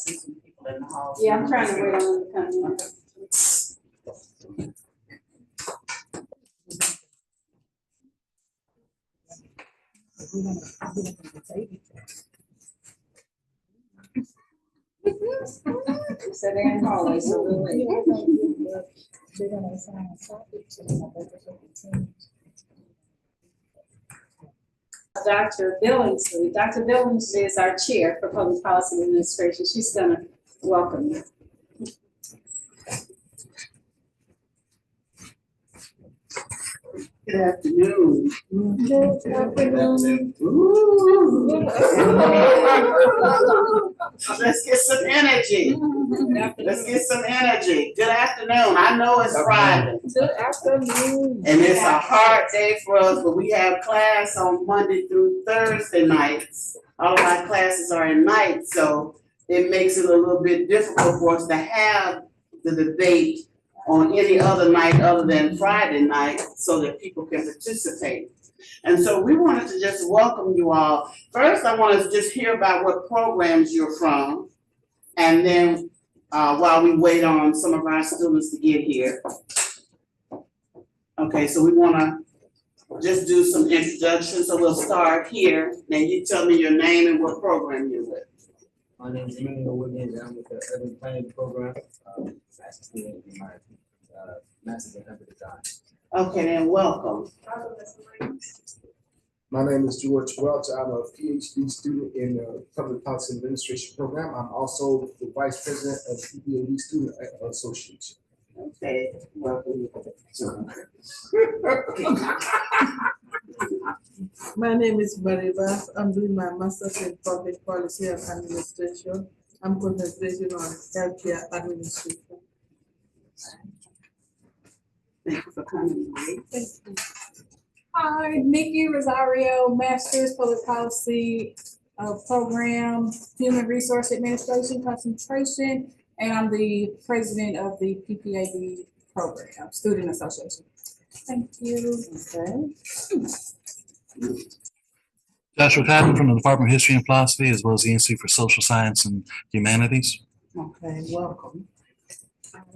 see some people in the hall. Yeah, I'm trying to wait on them to come in. So they're in the hallway, so we'll wait. Dr. Billingsley. Dr. Billingsley is our chair for Public Policy Administration. She's gonna welcome you. Good afternoon. Good afternoon. Ooh. Let's get some energy. Let's get some energy. Good afternoon. I know it's Friday. Good afternoon. And it's a hard day for us, but we have class on Monday through Thursday nights. All of our classes are at night, so it makes it a little bit difficult for us to have the debate on any other night other than Friday night so that people can participate. And so we wanted to just welcome you all. First, I want to just hear about what programs you're from. And then while we wait on some of our students to get here. Okay, so we want to just do some introductions. So we'll start here. Now you tell me your name and what program you're with. My name is Emmanuel Williams. I'm with the Urban Planning Program. Master's in my Master's in Urban Design. Okay, then welcome. My name is George Welch. I'm a PhD student in the Public Policy Administration Program. I'm also the Vice President of the PPAD Student Association. Okay, welcome. My name is Bariba. I'm doing my master's in public policy and administration. I'm concentrating on healthcare administration. Thank you for coming. Hi, Nikki Rosario, Master's Public Policy Program, Human Resource Administration concentration, and I'm the president of the PPAD program, Student Association. Thank you. Okay. Joshua Cotton from the Department of History and Philosophy, as well as the Institute for Social Science and Humanities. Okay, welcome.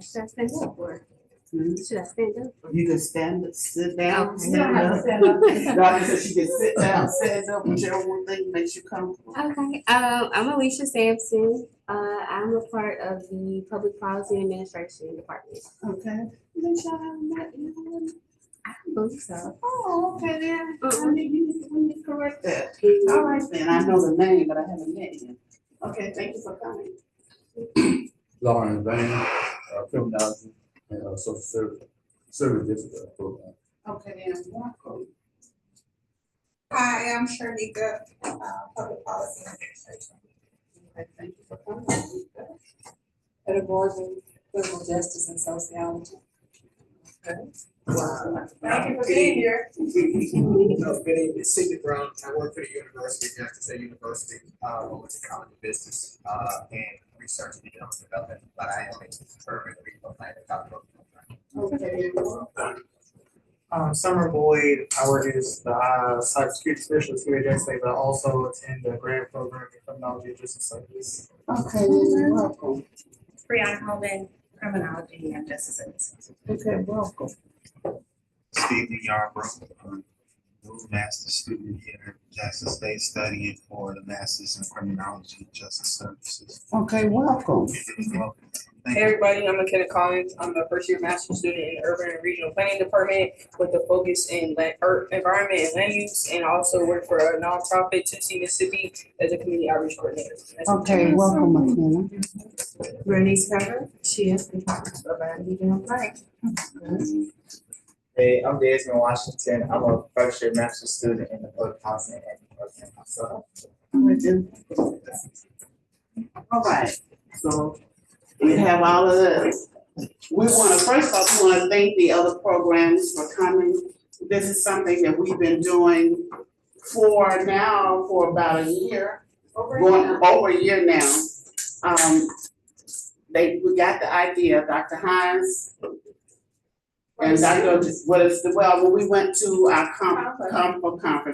Should I stand up or should I stand up? You can stand, sit down. You don't have to stand up. Doctor said she can sit down, stand up, whichever one thing makes you comfortable. Okay, I'm Alicia Sampson. I'm a part of the Public Policy Administration Department. Okay. I believe so. Oh, okay then. I need you to correct that. All right then, I know the name, but I haven't met you. Okay, thank you for coming. Lauren Van, Criminology and Social Service Program. Okay then, welcome. Hi, I'm Sharnika, Public Policy Administration. Okay, thank you for coming. At board in criminal justice and sociology. Okay. Thank you for being here. Good evening, Sidney Brown. I work for the University, Jackson State University, over the College of Business and Research and Economic Development, but I am a permanent regional planner. Okay, welcome. Summer Boyd, I work as the cybersecurity specialist here at Jackson State, but I also attend the grant program in criminology and justice studies. Okay, then, welcome. Brianna Holman, Criminology and Justice Services. Okay, welcome. Stephen Yarbrough, new master's student here at Jackson State, studying for the Masters in Criminology and Justice Services. Okay, welcome. Welcome. Hey everybody, I'm McKenna Collins. I'm a first year master's student in Urban and Regional Planning Department with a focus in environment and land use, and I also work for a nonprofit, Tennessee, Mississippi, as a community outreach coordinator. Okay, welcome, McKenna. Bernice Carter, she is the Department of Urban and Regional Planning. Hey, I'm Desmond Washington. I'm a first year master's student in the public policy and program myself. All right, so we have all of this. We want to, first off, we want to thank the other programs for coming. This is something that we've been doing for about a year, going over a year now. We got the idea, Dr. Hines and Dr. When we went to our conference,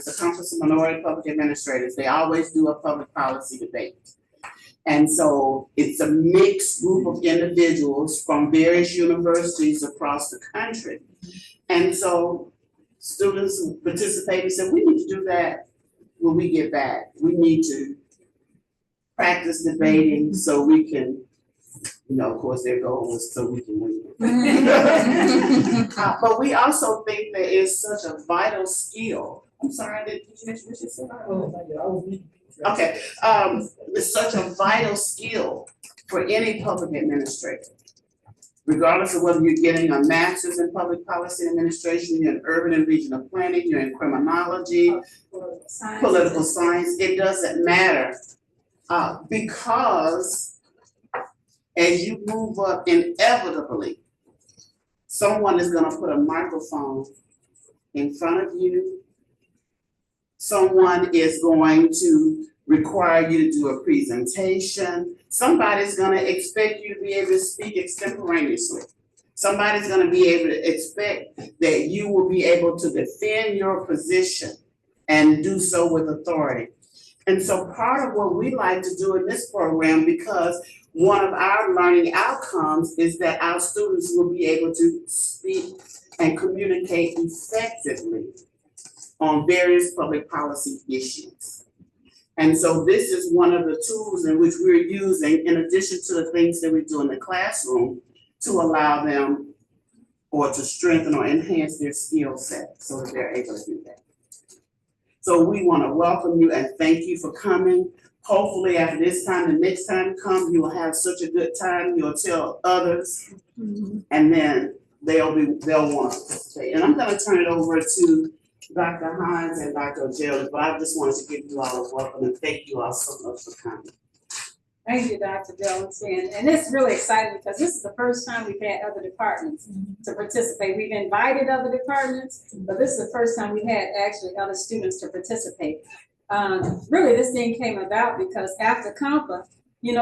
the Conference of Minority Public Administrators, they always do a public policy debate. And so it's a mixed group of individuals from various universities across the country. And so students who participated said, we need to do that when we get back. We need to practice debating so we can, of course, their goal was so we can win. But we also think there is such a vital skill. I'm sorry, did you mention what you said? Okay, it's such a vital skill for any public administrator. Regardless of whether you're getting a master's in public policy administration, you're in urban and regional planning, you're in criminology, political science, it doesn't matter. Because as you move up, inevitably, someone is gonna put a microphone in front of you. Someone is going to require you to do a presentation. Somebody's gonna expect you to be able to speak extemporaneously. Somebody's gonna be able to expect that you will be able to defend your position and do so with authority. And so part of what we like to do in this program, because one of our learning outcomes is that our students will be able to speak and communicate effectively on various public policy issues. And so this is one of the tools in which we're using, in addition to the things that we do in the classroom, to allow them or to strengthen or enhance their skill set so that they're able to do that. So we want to welcome you and thank you for coming. Hopefully after this time, the next time you come, you will have such a good time, you'll tell others, and then they'll want to participate. And I'm gonna turn it over to Dr. Hines and Dr. Jelly, but I just wanted to give you all a welcome and thank you all so much for coming. Thank you, Dr. Jones. And it's really exciting because this is the first time we've had other departments to participate. We've invited other departments, but this is the first time we had actually other students to participate. Really, this thing came about because after COMPA,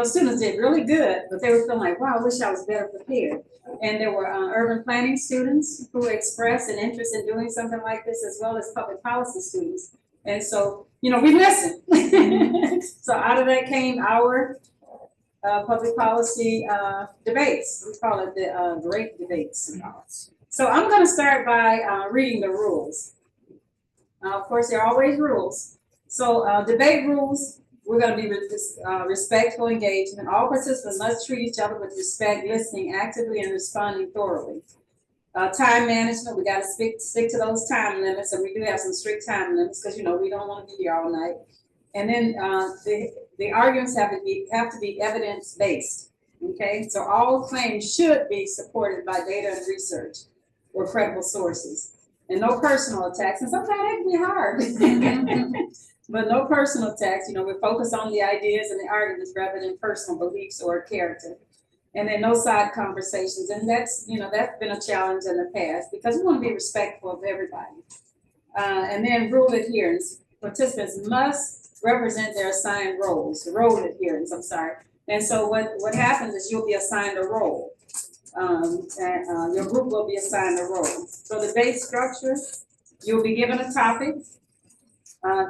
students did really good, but they were feeling like, wow, I wish I was better prepared. And there were urban planning students who expressed an interest in doing something like this, as well as public policy students. And so, we listened. So out of that came our public policy debates. We call it the great debates. So I'm going to start by reading the rules. Of course, there are always rules. So debate rules, we're going to be respectful engagement. All participants must treat each other with respect, listening actively and responding thoroughly. Time management, we got to stick to those time limits, and we do have some strict time limits because we don't want to be here all night. And then the arguments have to be evidence based. Okay, so all claims should be supported by data and research or credible sources, and no personal attacks. And sometimes that can be hard. But no personal attacks. We focus on the ideas and the arguments rather than personal beliefs or character. And then no side conversations. And that's been a challenge in the past because we want to be respectful of everybody. And then rule adherence. Participants must represent their assigned roles. Role adherence, I'm sorry. And so what happens is you'll be assigned a role. And your group will be assigned a role. So the debate structure, you'll be given a topic.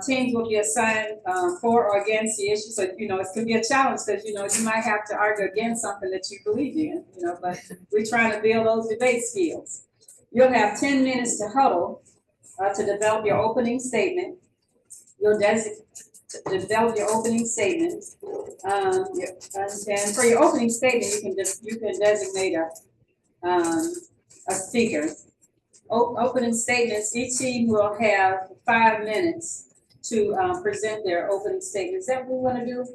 Teams will be assigned for or against the issue. So, it can be a challenge because, you might have to argue against something that you believe in, but we're trying to build those debate skills. You'll have 10 minutes to huddle to develop your opening statement. You'll develop your opening statement. And for your opening statement, you can designate a speaker. Opening statements, each team will have 5 minutes to present their opening statement. Is that what we want to do?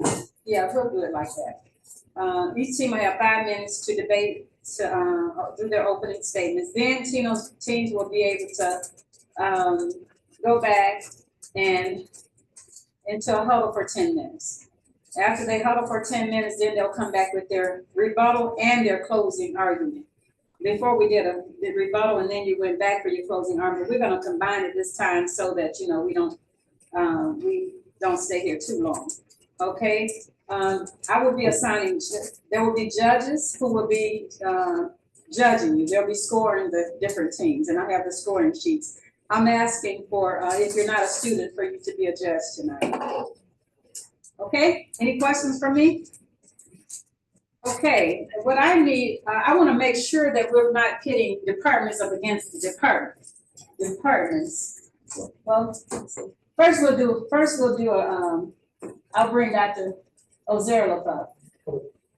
Yeah, we'll do it like that. Each team will have 5 minutes to debate, to do their opening statements. Then teams will be able to go back and into a huddle for 10 minutes. After they huddle for 10 minutes, then they'll come back with their rebuttal and their closing argument. Before we did the rebuttal and then you went back for your closing argument, we're going to combine it this time so that we don't stay here too long. Okay, I will be assigning. There will be judges who will be judging you. They'll be scoring the different teams, and I have the scoring sheets. I'm asking for if you're not a student, for you to be a judge tonight. Okay, any questions from me? Okay, what I need, I wanna make sure that we're not pitting departments up against the departments. Well, first we'll do I'll bring Dr. Ozerlo up.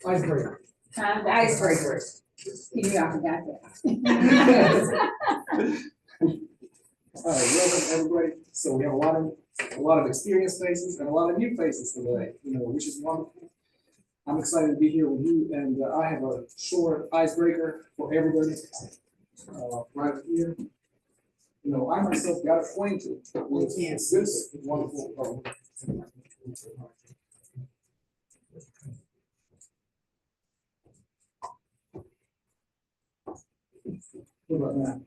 Icebreaker. The icebreaker. I forgot that. All right, welcome everybody. So we have a lot of experienced faces and a lot of new faces today, which is wonderful. I'm excited to be here with you, and I have a short icebreaker for everybody right here. I myself got acquainted with this wonderful. What about now?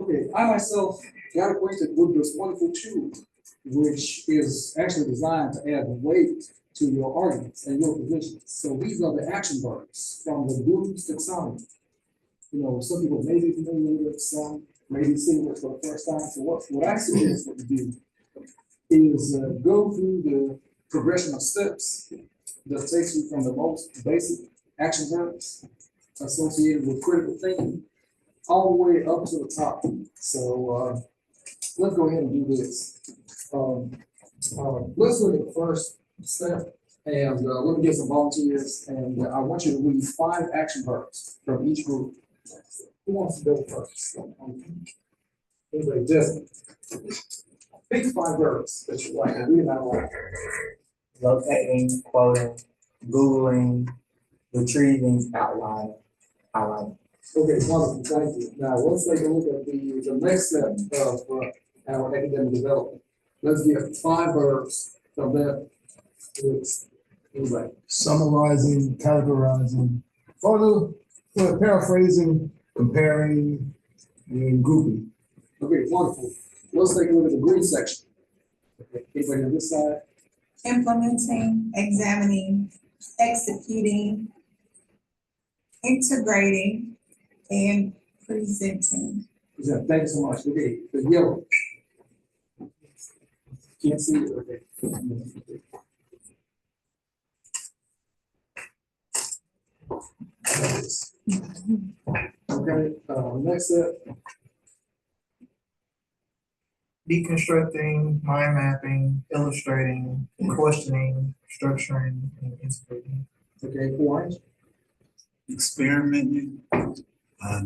Okay, I myself got acquainted with this wonderful tool, which is actually designed to add weight to your arguments and your positions. So these are the action verbs from the Bloom's taxonomy. Some people may be familiar with some, maybe seeing it for the first time. So what I suggest that you do is go through the progression of steps that takes you from the most basic action verbs associated with critical thinking all the way up to the top. So let's go ahead and do this. Let's look at the first step, and let me get some volunteers, and I want you to read 5 action verbs from each group. Who wants to go first? Anybody? Just pick 5 verbs that you like and read them out loud. Locating, quoting, Googling, retrieving, outlining. Okay, wonderful, thank you. Now, let's take a look at the next step of our academic development. Let's get 5 verbs of that list. Anybody? Summarizing, categorizing, paraphrasing, comparing, and grouping. Okay, wonderful. Let's take a look at the green section. Okay, anybody on this side? Implementing, examining, executing, integrating, and presenting. Thank you so much. Okay, the yellow. Can't see it, okay. Okay, next step. Deconstructing, mind mapping, illustrating, questioning, structuring, and integrating. Okay, orange. Experimenting,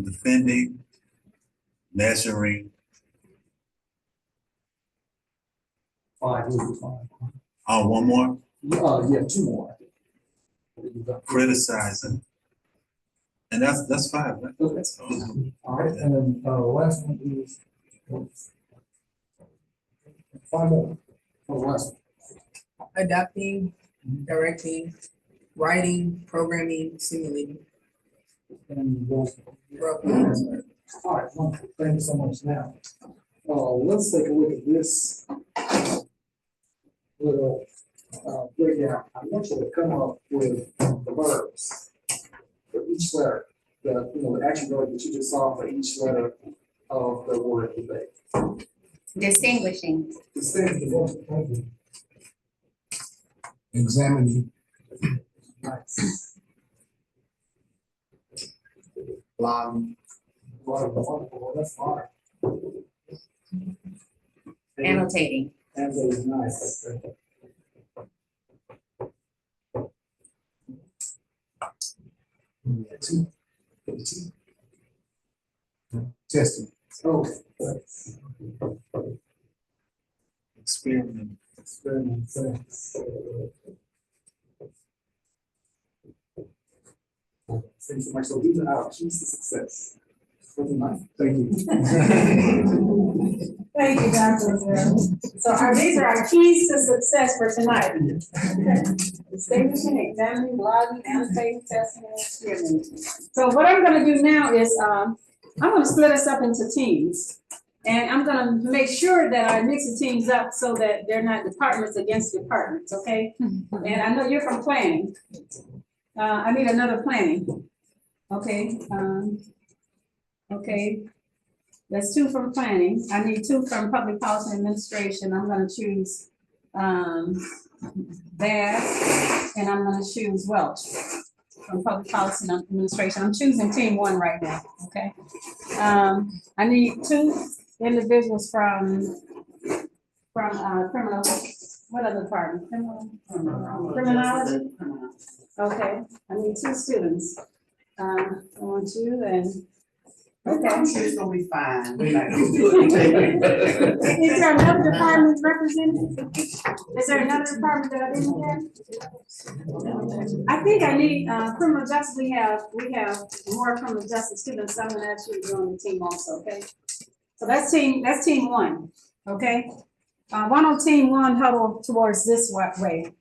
defending, measuring. 5 will be fine. One more. Yeah, 2 more. Criticizing. And that's 5, right? Okay. All right, and then last one is 5 more. Oh, last one. Adapting, directing, writing, programming, simulating. And those. All right, wonderful. Thank you so much. Now, let's take a look at this little breakdown. I want you to come up with the verbs for each letter, the action verb that you just saw for each letter of the word today. Distinguishing. Distinguishing. Examining. Nice. Wonderful. That's fine. Annotating. Annotating, nice. Testing. Oh. Experiment. Thanks. Thanks so much. So these are our keys to success. Thank you. Thank you, Dr. Ozero. So these are our keys to success for tonight. Distinguishing, examining, blogging, annotating, testing, and experimenting. So what I'm gonna do now is, I'm gonna split us up into teams. And I'm gonna make sure that I mix the teams up so that they're not departments against departments, okay? And I know you're from planning. I need another planning. Okay, okay. That's 2 from planning. I need 2 from public policy and administration. I'm gonna choose Bass, and I'm gonna choose Welch from Public Policy and Administration. I'm choosing team one right now, okay? I need 2 individuals from criminal, what other department? Criminology? Okay, I need 2 students. I want you and, okay. It's gonna be fine. Is there another department represented? Is there another department that I didn't get? I think I need, criminal justice, we have more criminal justice students, so I'm gonna ask you to join the team also, okay? So that's team one, okay? One on team one huddle towards this way.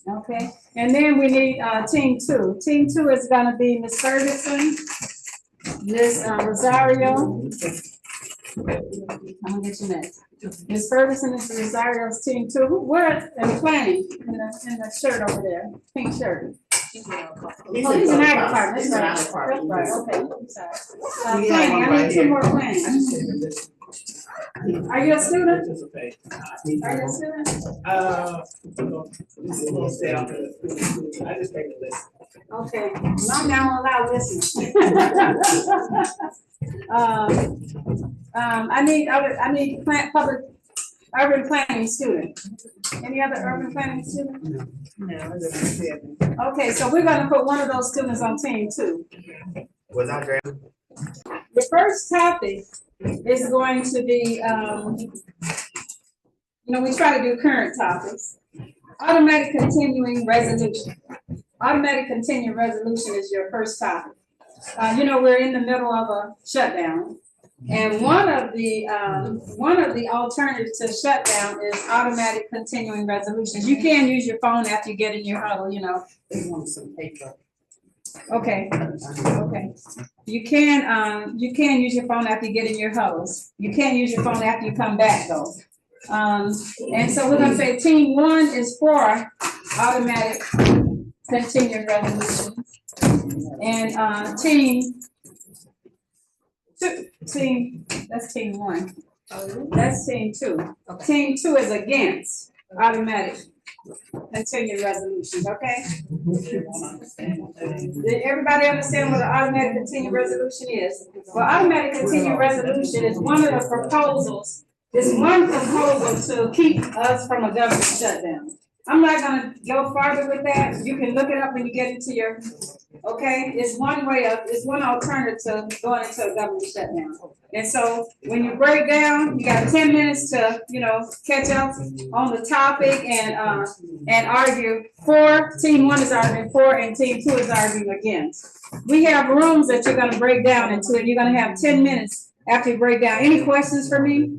Okay, and then we need, team two. Team two is gonna be Ms. Ferguson, Ms. Rosario. I'm gonna get you next. Ms. Ferguson is Rosario's team two. Where in planning in the shirt over there, pink shirt. Oh, he's an ag department. That's right. Okay. I'm sorry. Planning. I need 2 more planning. Are you a student? Are you a student? I just take a list. Okay, I'm now allowed listening. I need public urban planning student. Any other urban planning student? No. Okay, so we're gonna put one of those students on team 2. Was I great? The first topic is going to be, we try to do current topics. Automatic continuing resolution. Automatic continuing resolution is your first topic. We're in the middle of a shutdown. And one of the alternatives to shutdown is automatic continuing resolutions. You can use your phone after you get in your huddle, They want some paper. Okay. You can use your phone after you get in your huddles. You can't use your phone after you come back though. And so we're gonna say team 1 is for automatic continuing resolution. And team 2, that's team 1. That's team 2. Team 2 is against automatic continuing resolutions, okay? Did everybody understand what an automatic continuing resolution is? Well, automatic continuing resolution is one of the proposals. It's one proposal to keep us from a government shutdown. I'm not gonna go farther with that. You can look it up when you get into your, okay? It's one alternative to going into a government shutdown. And so when you break down, you got 10 minutes to, catch up on the topic and argue for. Team 1 is arguing for and team 2 is arguing against. We have rooms that you're gonna break down into and you're gonna have 10 minutes after you break down. Any questions for me?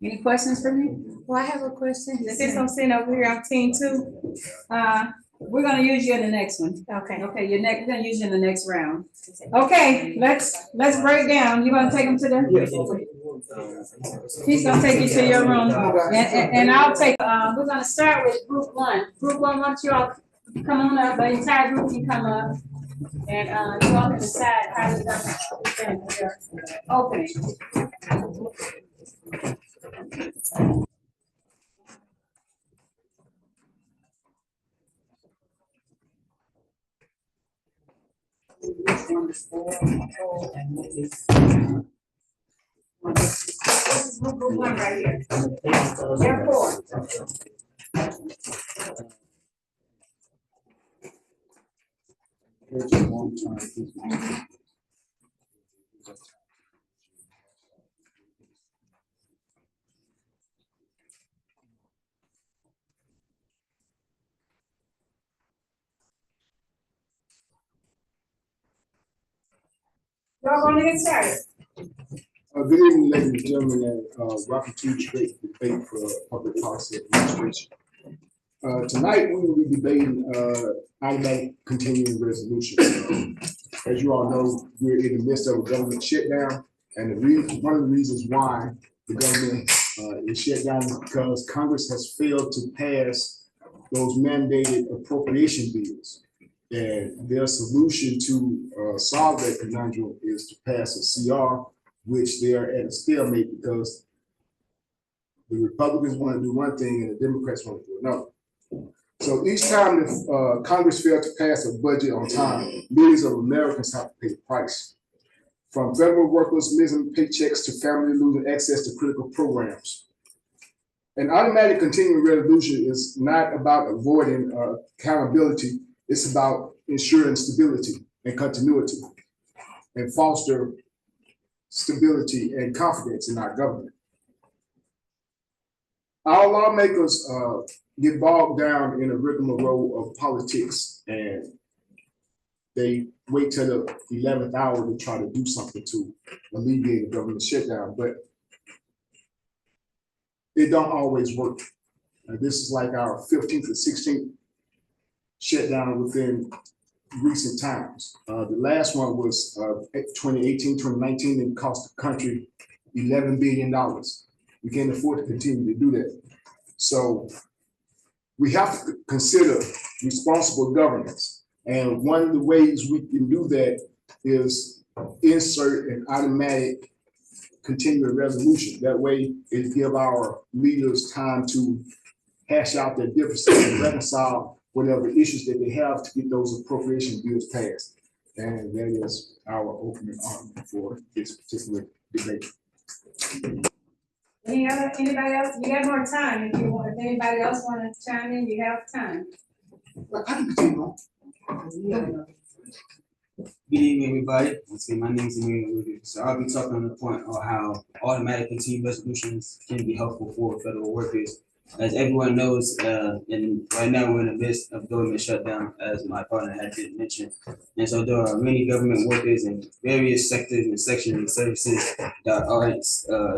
Any questions for me? Well, I have a question. Since I'm sitting over here on team 2, we're gonna use you in the next one. Okay. Okay, we're gonna use you in the next round. Okay, let's break down. You're gonna take them to the. He's gonna take you to your room, and I'll take. We're gonna start with group 1. Group 1, why don't you all come on up? The entire group can come up, and you all can decide how you're gonna opening. This one is 4, and this is group 1 right here. They're 4. Y'all gonna get started. Good evening, ladies and gentlemen, and welcome to today's debate for public policy administration. Tonight, we will be debating automatic continuing resolution. As you all know, we're in the midst of a government shutdown, and one of the reasons why the government is shut down is because Congress has failed to pass those mandated appropriation bills. And their solution to solve that conundrum is to pass a CR, which they are at a stalemate because The Republicans want to do one thing and the Democrats want to do another. So each time the Congress failed to pass a budget on time, millions of Americans have to pay the price. From federal workers missing paychecks to families losing access to critical programs. An automatic continuing resolution is not about avoiding accountability. It's about ensuring stability and continuity and foster stability and confidence in our government. Our lawmakers get bogged down in a rigmarole of politics, and they wait till the 11th hour to try to do something to alleviate the government shutdown, but it don't always work. This is like our 15th or 16th shutdown within recent times. The last one was 2018, 2019, and cost the country $11 billion. We can't afford to continue to do that. So we have to consider responsible governance. And one of the ways we can do that is insert an automatic continuing resolution. That way it give our leaders time to hash out their differences and reconcile whatever issues that they have to get those appropriation bills passed. And that is our opening argument for this particular debate. Anybody else? You have more time if you want. If anybody else want to chime in, you have time. Well, I can continue on. Good evening, everybody. Once again, my name is Emmanuel. So I'll be talking on the point on how automatic continuing resolutions can be helpful for federal workers. As everyone knows, and right now we're in the midst of government shutdown, as my partner had mentioned. And so there are many government workers in various sectors and sections of services that aren't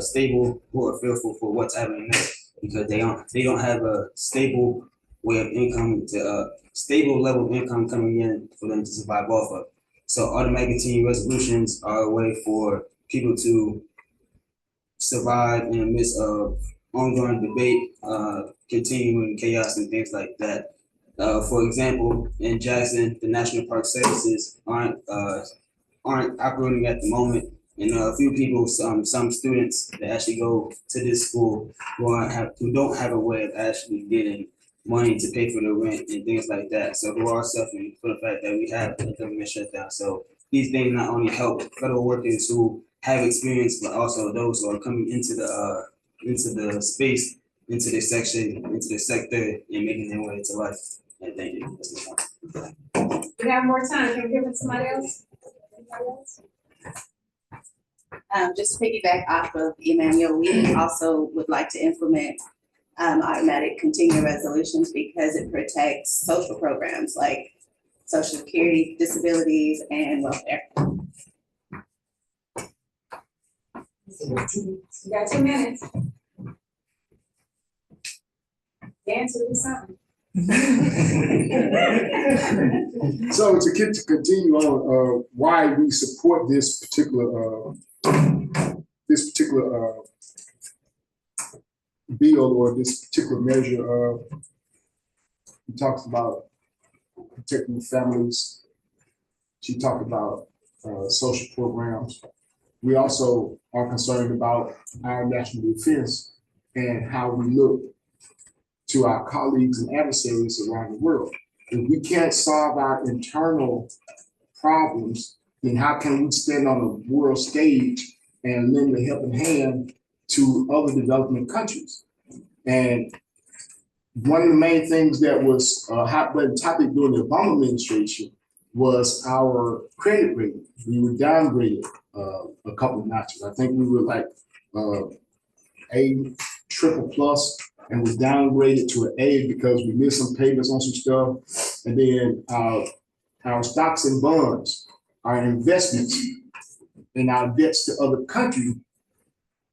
stable or fearful for what's happening next, because they don't have a stable way of income to stable level of income coming in for them to survive off of. So automatic continuing resolutions are a way for people to survive in the midst of ongoing debate, continuing chaos and things like that. For example, in Jackson, the National Park Services aren't operating at the moment. And a few people, some students that actually go to this school who don't have a way of actually getting money to pay for the rent and things like that. So who are suffering for the fact that we have a government shutdown. So these things not only help federal workers who have experience, but also those who are coming into the space, into the section, into the sector, and making their way to life. And thank you. That's my point. You have more time. Can we give it to somebody else? Just to piggyback off of Emmanuel, we also would like to implement automatic continuing resolutions because it protects social programs like Social Security, disabilities, and welfare. You got 2 minutes. Answer to something. So to continue on, why we support this particular bill or this particular measure, he talks about protecting families. She talked about social programs. We also are concerned about our national defense and how we look to our colleagues and adversaries around the world. If we can't solve our internal problems, then how can we stand on the world stage and lend a helping hand to other developing countries? And one of the main things that was a hot button topic during the Obama administration was our credit rating. We were downgraded a couple of notches. I think we were like A triple plus, and was downgraded to an A because we missed some payments on some stuff. And then our stocks and bonds, our investments, and our debts to other countries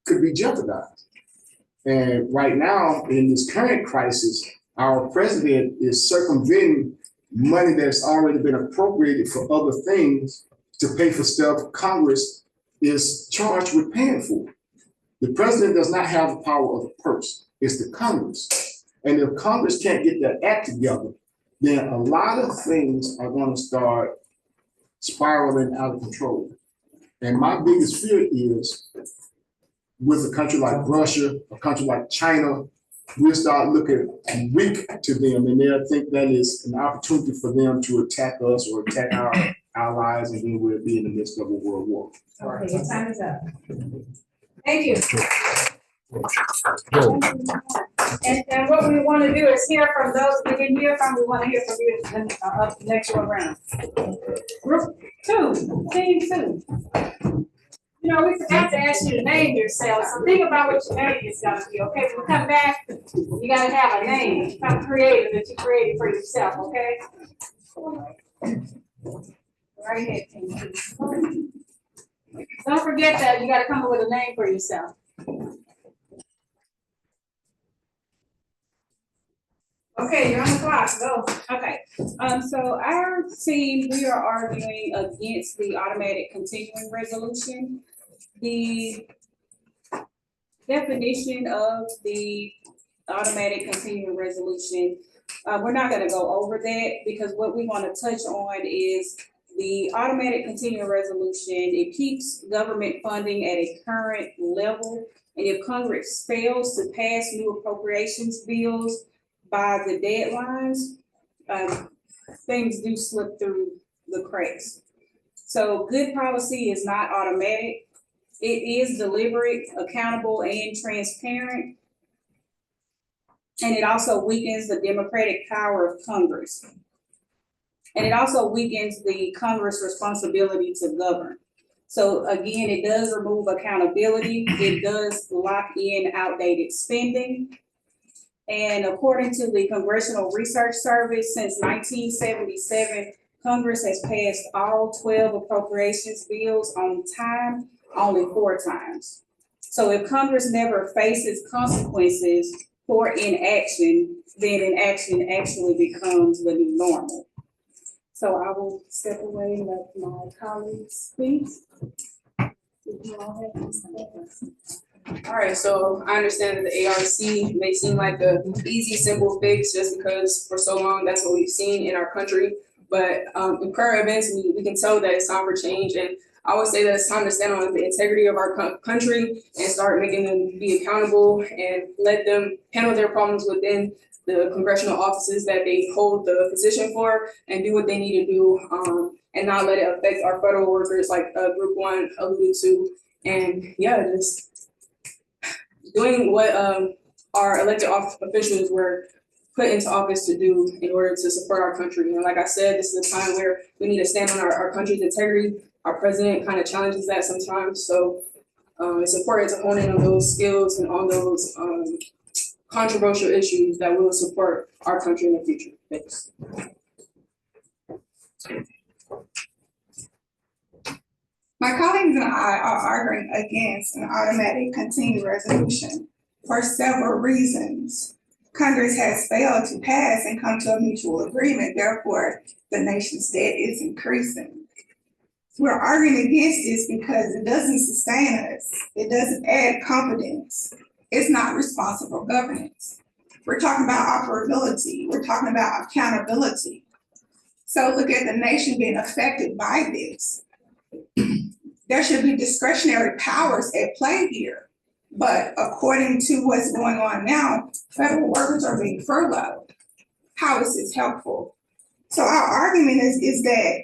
could be jeopardized. And right now, in this current crisis, our president is circumventing money that's already been appropriated for other things to pay for stuff Congress is charged with paying for. The president does not have the power of the purse. It's the Congress. And if Congress can't get their act together, then a lot of things are going to start spiraling out of control. And my biggest fear is with a country like Russia, a country like China, we'll start looking weak to them, and they'll think that is an opportunity for them to attack us or attack our allies, and then we'll be in the midst of a world war. Okay, your time is up. Thank you. And what we want to do is hear from those we didn't hear from. We want to hear from you up next round. Group 2, team 2. You know, we forgot to ask you to name yourself, so think about what your name is gonna be, okay? When we come back, you gotta have a name, some creative that you created for yourself, okay? Right here, team 2. Don't forget that you gotta come up with a name for yourself. Okay, you're on the clock, go. Okay, so our team, we are arguing against the automatic continuing resolution. The definition of the automatic continuing resolution, we're not gonna go over that because what we wanna touch on is the automatic continuing resolution. It keeps government funding at a current level. And if Congress fails to pass new appropriations bills by the deadlines, things do slip through the cracks. So good policy is not automatic. It is deliberate, accountable, and transparent. And it also weakens the democratic power of Congress. And it also weakens the Congress' responsibility to govern. So again, it does remove accountability. It does lock in outdated spending. And according to the Congressional Research Service, since 1977, Congress has passed all 12 appropriations bills on time, only 4 times. So if Congress never faces consequences for inaction, then inaction actually becomes the new normal. So I will step away and let my colleagues speak. All right, so I understand that the ARC may seem like a easy, simple fix just because for so long that's what we've seen in our country. But in current events, we can tell that it's time for change. And I would say that it's time to stand on the integrity of our country and start making them be accountable and let them handle their problems within the congressional offices that they hold the position for and do what they need to do and not let it affect our federal workers like Group 1 alluded to. And yeah, just doing what our elected officials were put into office to do in order to support our country. And like I said, this is a time where we need to stand on our country's integrity. Our president kind of challenges that sometimes. So it's important to hone in on those skills and on those controversial issues that will support our country in the future. Thanks. My colleagues and I are arguing against an automatic continuing resolution for several reasons. Congress has failed to pass and come to a mutual agreement, therefore the nation's debt is increasing. We're arguing against this because it doesn't sustain us. It doesn't add confidence. It's not responsible governance. We're talking about operability. We're talking about accountability. So look at the nation being affected by this. There should be discretionary powers at play here. But according to what's going on now, federal workers are being furloughed. How is this helpful? So our argument is that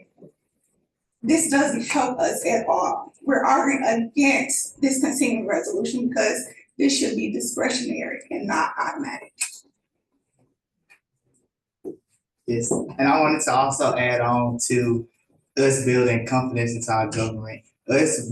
this doesn't help us at all. We're arguing against this continuing resolution because this should be discretionary and not automatic. Yes, and I wanted to also add on to us building confidence into our government. Us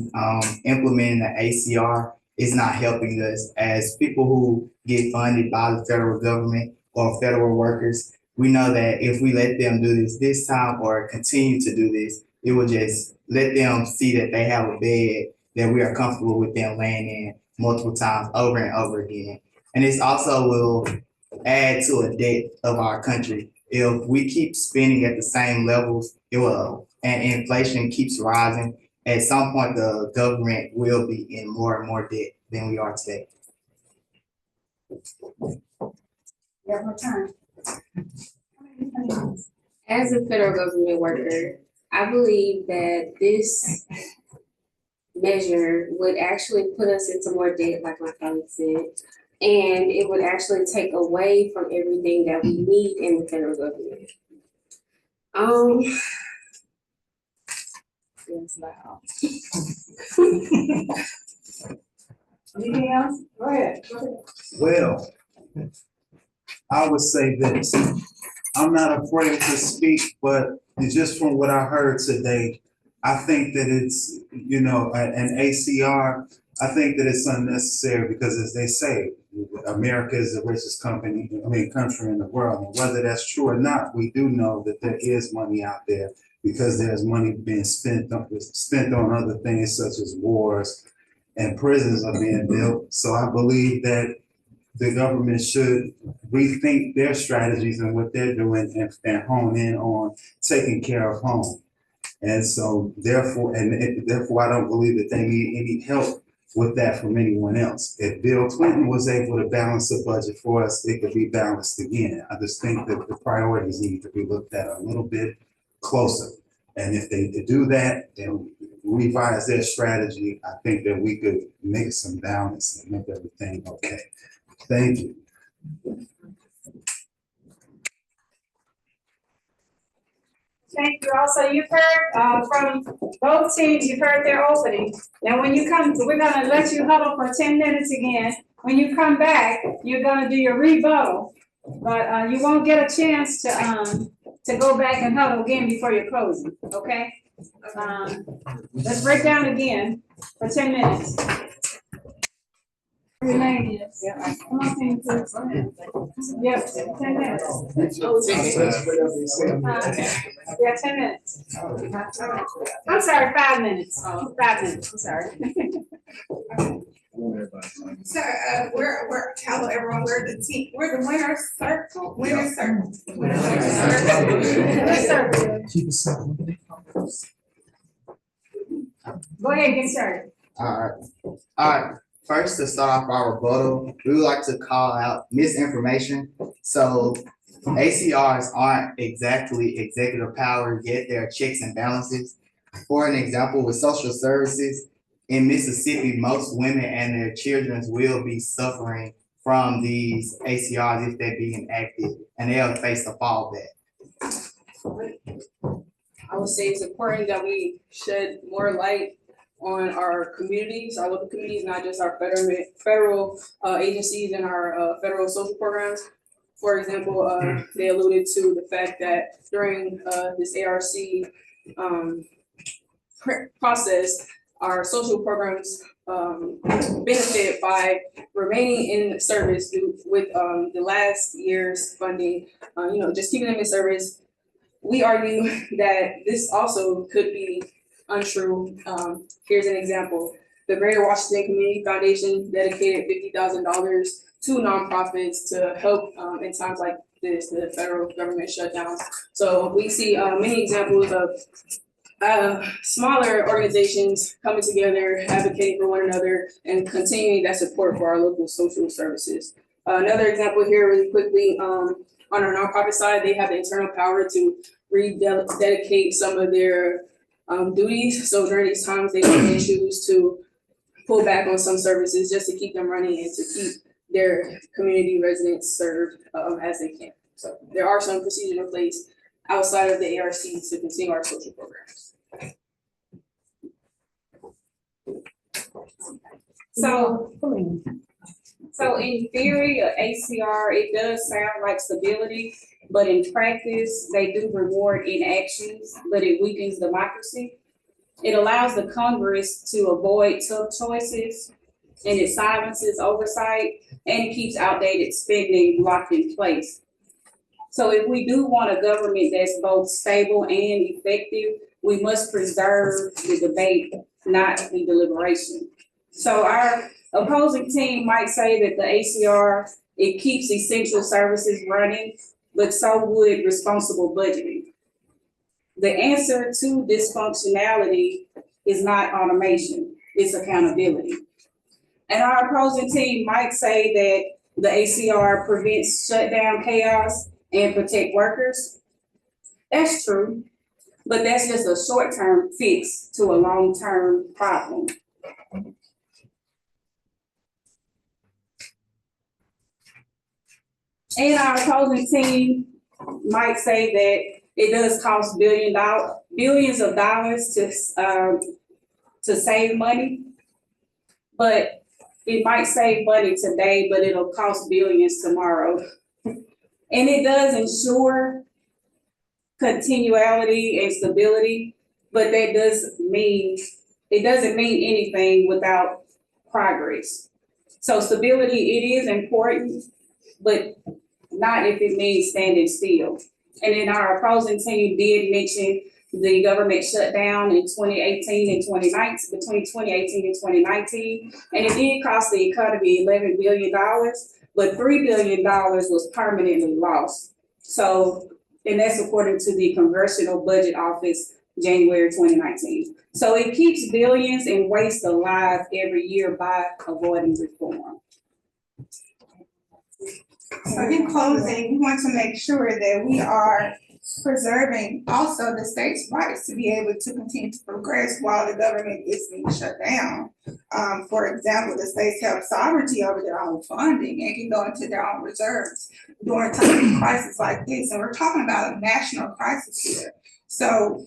implementing the ACR is not helping us as people who get funded by the federal government or federal workers. We know that if we let them do this time or continue to do this, it will just let them see that they have a bed that we are comfortable with them laying in multiple times over and over again. And this also will add to a debt of our country. If we keep spending at the same levels, it will, and inflation keeps rising, at some point the government will be in more and more debt than we are today. Yeah, more time. As a federal government worker, I believe that this measure would actually put us into more debt, like my colleague said. And it would actually take away from everything that we need in the federal government. Yes, loud. Anything else? Go ahead. Well, I would say this. I'm not afraid to speak, but just from what I heard today, I think that it's, you know, an ACR, I think that it's unnecessary because as they say, America is the richest country in the world. And whether that's true or not, we do know that there is money out there because there's money being spent on other things such as wars, and prisons are being built. So I believe that the government should rethink their strategies and what they're doing and hone in on taking care of home. And so therefore I don't believe that they need any help with that from anyone else. If Bill Clinton was able to balance the budget for us, it could be balanced again. I just think that the priorities need to be looked at a little bit closer. And if they could do that and revise their strategy, I think that we could make some balance and make everything okay. Thank you. Thank you. Also, you've heard from both teams, you've heard their opening. Now, when you come, we're gonna let you huddle for 10 minutes again. When you come back, you're gonna do your rebuttal, but you won't get a chance to go back and huddle again before you're closing, okay? Let's break down again for 10 minutes. Ladies, come on, team, please. Yep, 10 minutes. Yeah, 10 minutes. I'm sorry, 5 minutes. 5 minutes, I'm sorry. So, hello everyone, we're the winner circle. Go ahead, get started. All right. First, to start off our rebuttal, we would like to call out misinformation. So ACRs aren't exactly executive power, yet there are checks and balances. For an example, with social services in Mississippi, most women and their children will be suffering from these ACRs if they're being enacted, and they'll face the fallback. I would say it's important that we shed more light on our communities, our local communities, not just our federal agencies and our federal social programs. For example, they alluded to the fact that during this ARC process, our social programs benefit by remaining in service with the last year's funding, just keeping them in service. We argue that this also could be untrue. Here's an example. The Greater Washington Community Foundation dedicated $50,000 to nonprofits to help in times like this, the federal government shutdown. So we see many examples of smaller organizations coming together, advocating for one another, and continuing that support for our local social services. Another example here really quickly, on our nonprofit side, they have the internal power to rededicate some of their duties. So during these times, they may choose to pull back on some services just to keep them running and to keep their community residents served as they can. So there are some procedures in place outside of the ARC to continue our social programs. So in theory, a ACR, it does sound like stability, but in practice, they do reward inactions, but it weakens democracy. It allows the Congress to avoid tough choices, and it silences oversight, and it keeps outdated spending locked in place. So if we do want a government that's both stable and effective, we must preserve the debate, not the deliberation. So our opposing team might say that the ACR, it keeps essential services running, but so would responsible budgeting. The answer to dysfunctionality is not automation, it's accountability. And our opposing team might say that the ACR prevents shutdown chaos and protect workers. That's true, but that's just a short-term fix to a long-term problem. And our opposing team might say that it does cost billions of dollars to save money. But it might save money today, but it'll cost billions tomorrow. And it does ensure continuality and stability, but it doesn't mean anything without progress. So stability, it is important, but not if it means standing still. And then our opposing team did mention the government shutdown in 2018 and 2019, between 2018 and 2019. And it did cost the economy $11 billion, but $3 billion was permanently lost. So, and that's according to the Congressional Budget Office, January 2019. So it keeps billions and waste alive every year by avoiding reform. So in closing, we want to make sure that we are preserving also the state's rights to be able to continue to progress while the government is being shut down. For example, the states have sovereignty over their own funding and can go into their own reserves during times of crisis like this. And we're talking about a national crisis here. So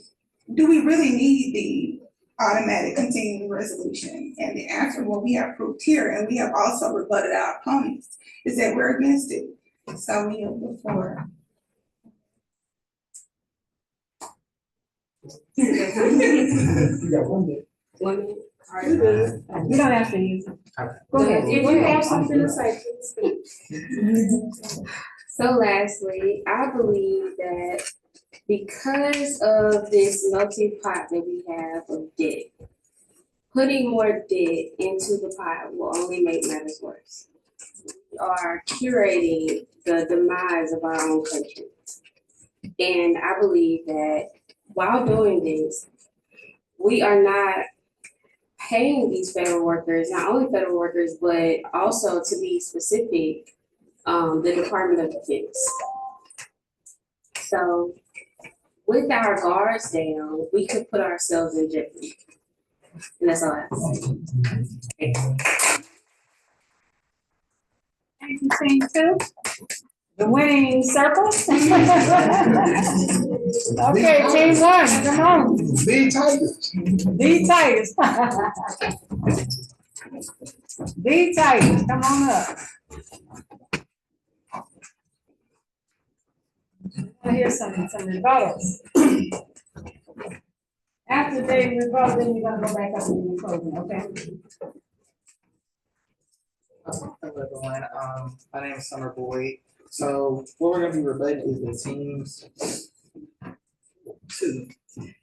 do we really need the automatic continuing resolution? And the answer, what we have proved here, and we have also rebutted our opponents, is that we're against it. So we yield the floor. You got 1 minute. 1 minute. You good. You don't have to use it. Go ahead. If you have something to say, please speak. So lastly, I believe that because of this melting pot that we have of debt, putting more debt into the pot will only make matters worse. We are curating the demise of our own country. And I believe that while doing this, we are not paying these federal workers, not only federal workers, but also, to be specific, the Department of Defense. So with our guards down, we could put ourselves in jeopardy. And that's all I have to say. Thank you, team two. The winning circle. Okay, team one, come on. The Tigers. The Tigers. The Tigers, come on up. I hear some rebuttals. After they rebuttal, then you're gonna go back up and do the closing, okay? Hello everyone, my name is Summer Boyd. So what we're gonna be rebutting is the teams two.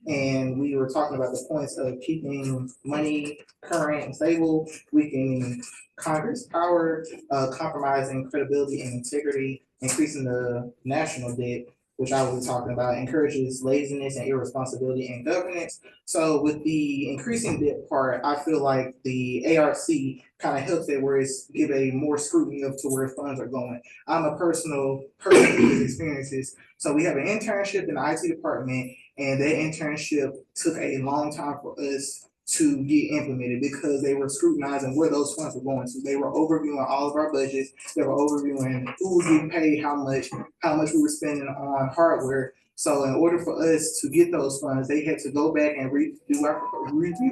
And we were talking about the points of keeping money current and stable, weakening Congress power, compromising credibility and integrity, increasing the national debt, which I was talking about, encourages laziness and irresponsibility in governance. So with the increasing debt part, I feel like the ARC kind of helps it where it's give a more scrutiny of to where funds are going. I'm a personal person with experiences. So we have an internship in the IT department, and that internship took a long time for us to get implemented because they were scrutinizing where those funds were going to. They were overviewing all of our budgets. They were overviewing who was getting paid, how much we were spending on hardware. So in order for us to get those funds, they had to go back and review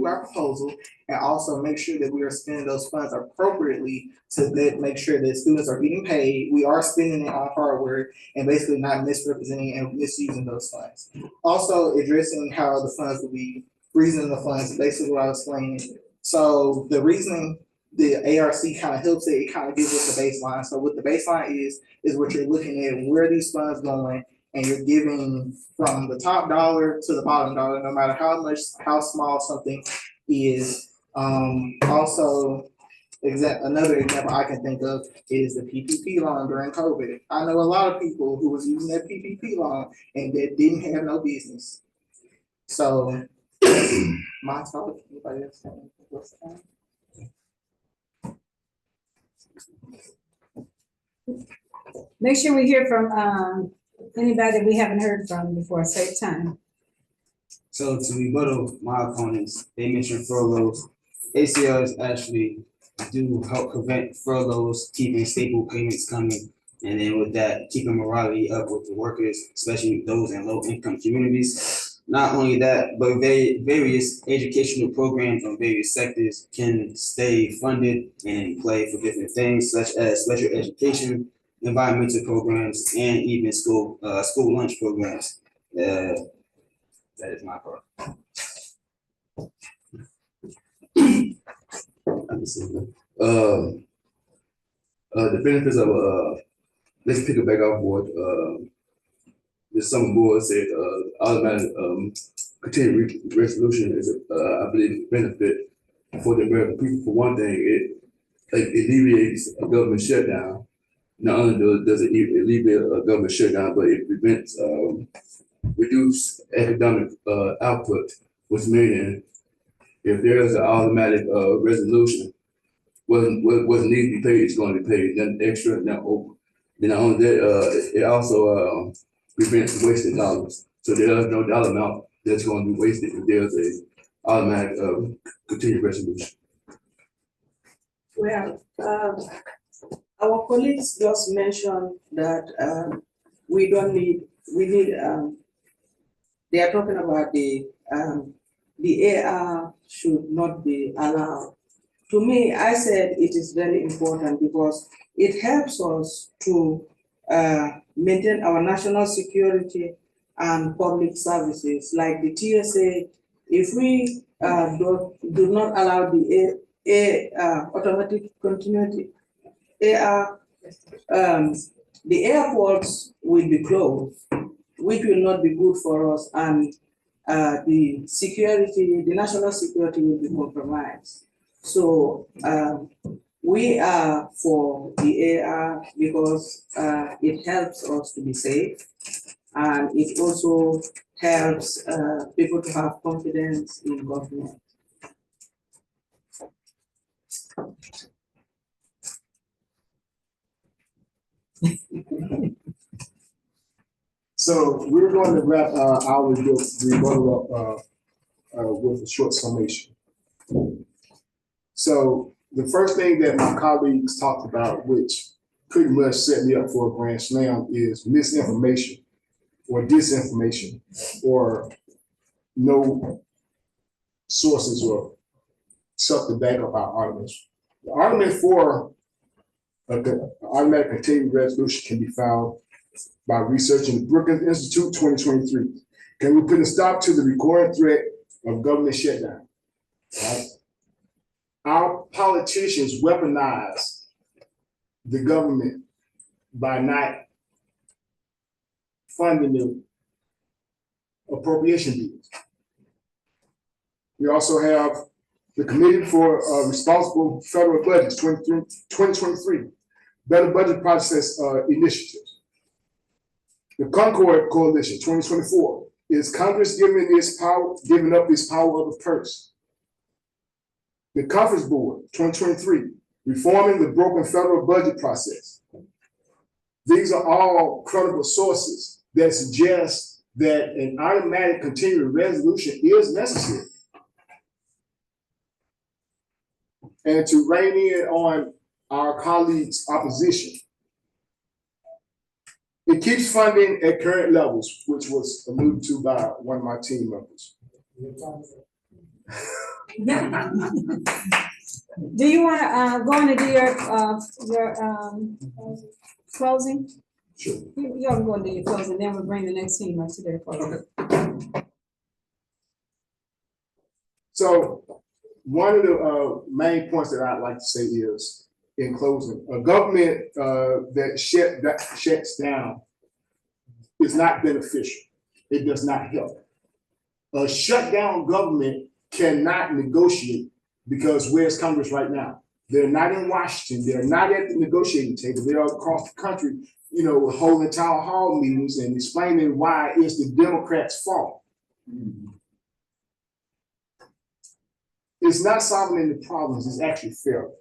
our proposal and also make sure that we are spending those funds appropriately to make sure that students are getting paid. We are spending it on hardware and basically not misrepresenting and misusing those funds. Also addressing how the funds will be reasoning the funds, basically what I was explaining. So the reasoning, the ARC kind of helps it kind of gives us a baseline. So what the baseline is what you're looking at, where these funds going, and you're giving from the top dollar to the bottom dollar, no matter how small something is. Also, another example I can think of is the PPP loan during COVID. I know a lot of people who was using that PPP loan and that didn't have no business. So my talk, anybody else have anything else to add? Make sure we hear from anybody that we haven't heard from before, save time. So to rebuttal my opponents, they mentioned furloughs. ACLs actually do help prevent furloughs, keeping stable payments coming. And then with that, keeping morality up with the workers, especially those in low income communities. Not only that, but various educational programs on various sectors can stay funded and play for different things, such as special education, environmental programs, and even school lunch programs. That is my part. Let me see. The benefits of let's pick it back off board. The summer board said automatic continuing resolution is I believe a benefit for the American people. For one thing, it alleviates a government shutdown. Not only does it alleviate a government shutdown, but it prevents reduced economic output, which meaning if there is an automatic resolution, what needs to be paid is going to be paid, nothing extra, not over. Then not only that, it also prevents wasted dollars. So there is no dollar amount that's going to be wasted if there's a automatic continued resolution. Well, our colleagues just mentioned that we need, they are talking about the AR should not be allowed. To me, I said it is very important because it helps us to maintain our national security and public services, like the TSA. If we do not allow the automatic continuity AR, the airports will be closed, which will not be good for us, and the security, the national security will be compromised. So we are for the AR because it helps us to be safe, and it also helps people to have confidence in government. So we're going to wrap our rebuttal up with a short summation. So the first thing that my colleagues talked about, which pretty much set me up for a grand slam, is misinformation or disinformation or no sources or stuff to back up our arguments. The argument for automatic continuing resolution can be found by researching the Brookings Institute 2023. Can we put a stop to the recurring threat of government shutdown? Right? Our politicians weaponize the government by not funding the appropriation bills. We also have the Committee for Responsible Federal Budgets 2023, Better Budget Process Initiatives. The Concord Coalition 2024, is Congress giving up its power of the purse? The Conference Board 2023, reforming the broken federal budget process. These are all credible sources that suggest that an automatic continuing resolution is necessary. And to rein in on our colleagues' opposition, it keeps funding at current levels, which was alluded to by one of my team members. Do you want to go into your closing? Sure. You're going to go into your closing, then we'll bring the next team up to their closing. Okay. So one of the main points that I'd like to say is, in closing, a government that shuts down is not beneficial. It does not help. A shutdown government cannot negotiate, because where's Congress right now? They're not in Washington. They're not at the negotiating table. They're across the country, holding town hall meetings and explaining why it's the Democrats' fault. It's not solving any problems. It's actually failing.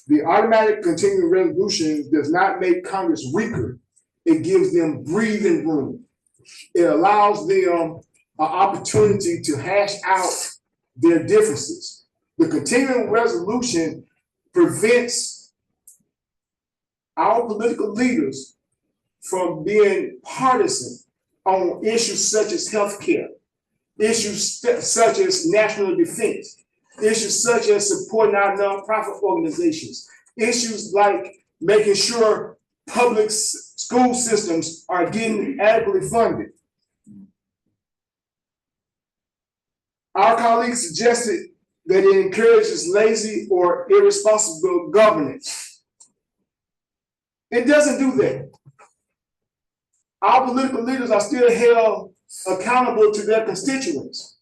The automatic continuing resolution does not make Congress weaker. It gives them breathing room. It allows them an opportunity to hash out their differences. The continuing resolution prevents our political leaders from being partisan on issues such as healthcare, issues such as national defense, issues such as supporting our nonprofit organizations, issues like making sure public school systems are getting adequately funded. Our colleagues suggested that it encourages lazy or irresponsible governance. It doesn't do that. Our political leaders are still held accountable to their constituents.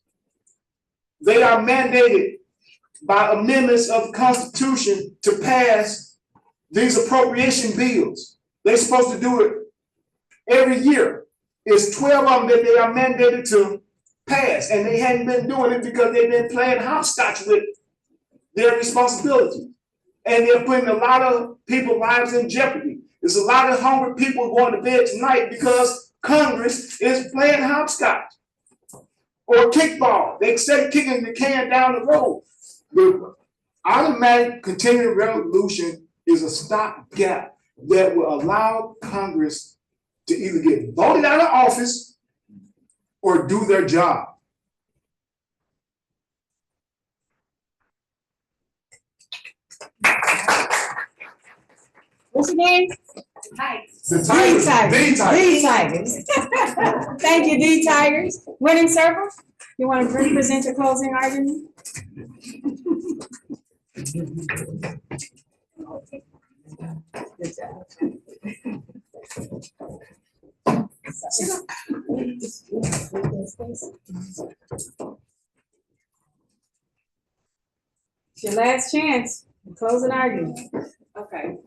They are mandated by amendments of the Constitution to pass these appropriation bills. They're supposed to do it every year. It's 12 of them that they are mandated to pass, and they hadn't been doing it because they've been playing hopscotch with their responsibility. And they're putting a lot of people's lives in jeopardy. There's a lot of hungry people going to bed tonight because Congress is playing hopscotch or kickball. They say kicking the can down the road. The automatic continuing resolution is a stopgap that will allow Congress to either get voted out of office or do their job. What's your name? Hi. The Tigers. D Tigers. Thank you, D Tigers. Winning circle? You want to present your closing argument? Good job. It's your last chance. Closing argument. Okay.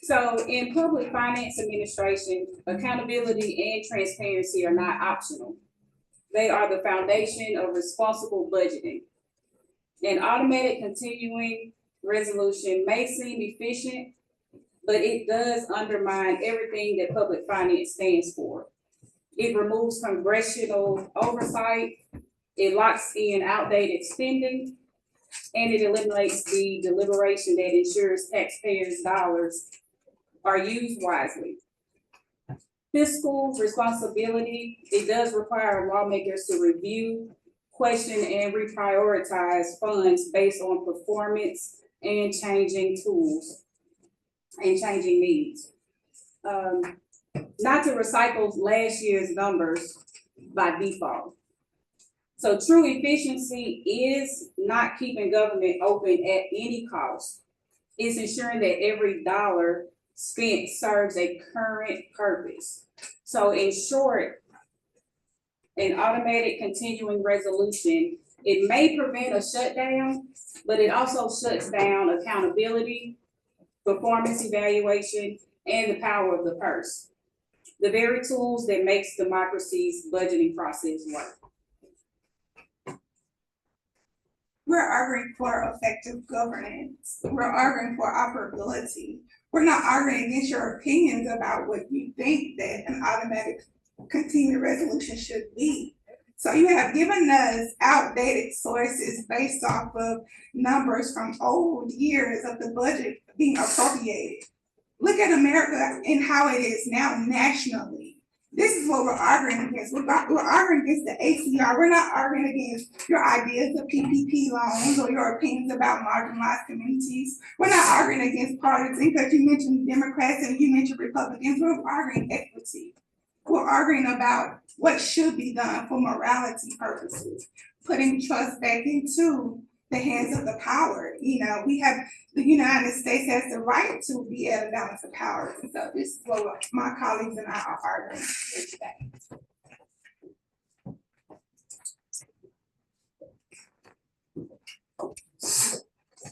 So in public finance administration, accountability and transparency are not optional. They are the foundation of responsible budgeting. An automatic continuing resolution may seem efficient, but it does undermine everything that public finance stands for. It removes congressional oversight, it locks in outdated spending, and it eliminates the deliberation that ensures taxpayers' dollars are used wisely. Fiscal responsibility, it does require lawmakers to review, question, and reprioritize funds based on performance and changing tools and changing needs. Not to recycle last year's numbers by default. So true efficiency is not keeping government open at any cost. It's ensuring that every dollar spent serves a current purpose. So in short, an automatic continuing resolution, it may prevent a shutdown, but it also shuts down accountability, performance evaluation, and the power of the purse. The very tools that makes democracy's budgeting process work. We're arguing for effective governance. We're arguing for operability. We're not arguing against your opinions about what you think that an automatic continuing resolution should be. So you have given us outdated sources based off of numbers from old years of the budget being appropriated. Look at America and how it is now nationally. This is what we're arguing against. We're arguing against the ACR. We're not arguing against your ideas of PPP loans or your opinions about marginalized communities. We're not arguing against partisan because you mentioned Democrats and you mentioned Republicans. We're arguing equity. We're arguing about what should be done for morality purposes, putting trust back into the hands of the power. You know, we have, the United States has the right to be at a balance of power. And so this is what my colleagues and I are arguing here today.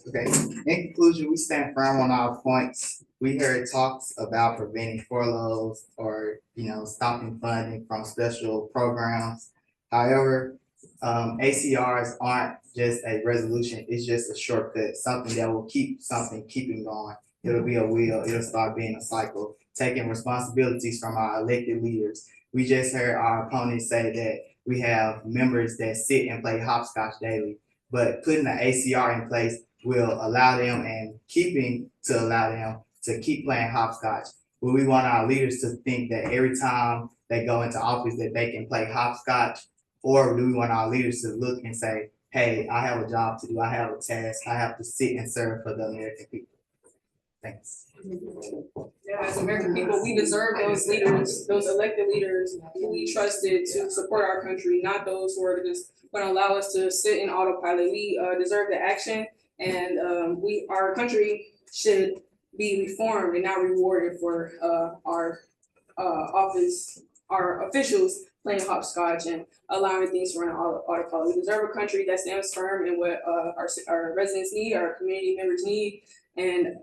Okay, in conclusion, we stand firm on our points. We heard talks about preventing furloughs or, stopping funding from special programs. However, ACRs aren't just a resolution, it's just a shortcut, something that will keeping going. It'll be a wheel, it'll start being a cycle, taking responsibilities from our elected leaders. We just heard our opponents say that we have members that sit and play hopscotch daily, but putting the ACR in place will allow them and allow them to keep playing hopscotch? But we want our leaders to think that every time they go into office that they can play hopscotch? Or do we want our leaders to look and say, hey, I have a job to do, I have a task, I have to sit and serve for the American people? Thanks. Yeah, as American people, we deserve those leaders, those elected leaders who we trusted to support our country, not those who are just gonna allow us to sit in autopilot. We deserve the action, and our country should be reformed and not rewarded for our officials playing hopscotch and allowing things to run autopilot. We deserve a country that stands firm in what our residents need, our community members need, and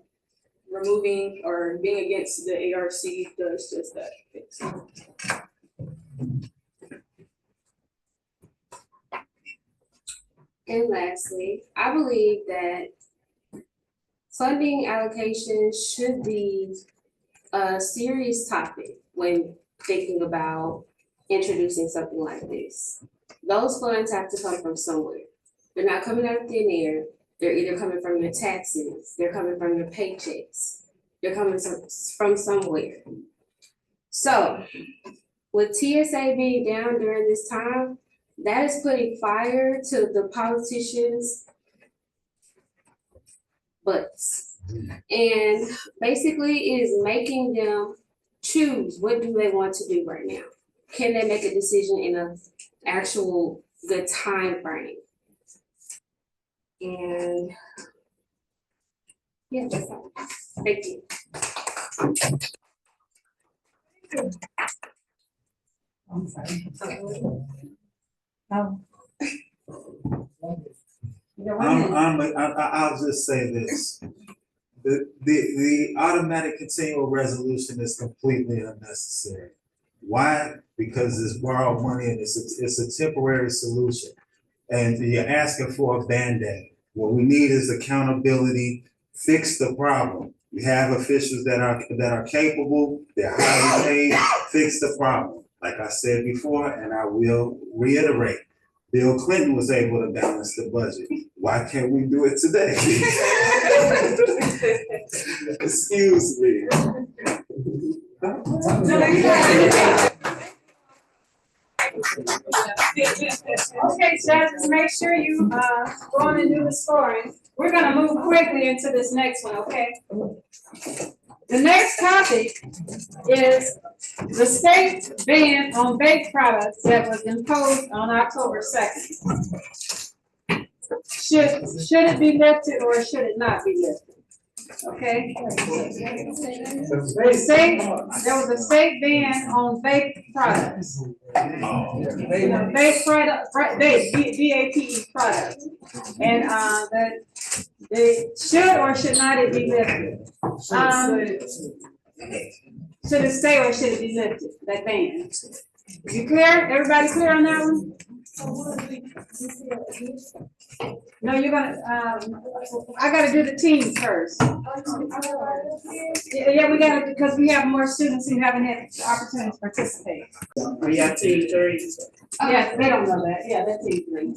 removing or being against the ARC does just that. And lastly, I believe that funding allocations should be a serious topic when thinking about introducing something like this. Those funds have to come from somewhere. They're not coming out of thin air. They're either coming from your taxes, they're coming from your paychecks, they're coming from somewhere. So with TSA being down during this time, that is putting fire to the politicians' butts. And basically it is making them choose what do they want to do right now. Can they make a decision in an actual good time frame? And yeah, that's all. Thank you. I'm sorry. I'll just say this. The automatic continual resolution is completely unnecessary. Why? Because it's borrowed money and it's a temporary solution. And you're asking for a Band-Aid. What we need is accountability, fix the problem. We have officials that are capable, they're highly paid, fix the problem. Like I said before, and I will reiterate, Bill Clinton was able to balance the budget. Why can't we do it today? Excuse me. Okay, judges, make sure you go on and do the scoring. We're gonna move quickly into this next one, okay? The next topic is the state ban on vape products that was imposed on October 2nd. Should it be lifted or should it not be lifted? Okay. There was a state ban on vape products. Vape products. And that they should or should not it be lifted? Should it stay or should it be lifted, that ban? You clear? Everybody clear on that one? No, you're gonna, I gotta do the teams first. Yeah, we gotta, because we have more students who haven't had the opportunity to participate. We have team three. Yeah, they don't know that. Yeah, that's team three.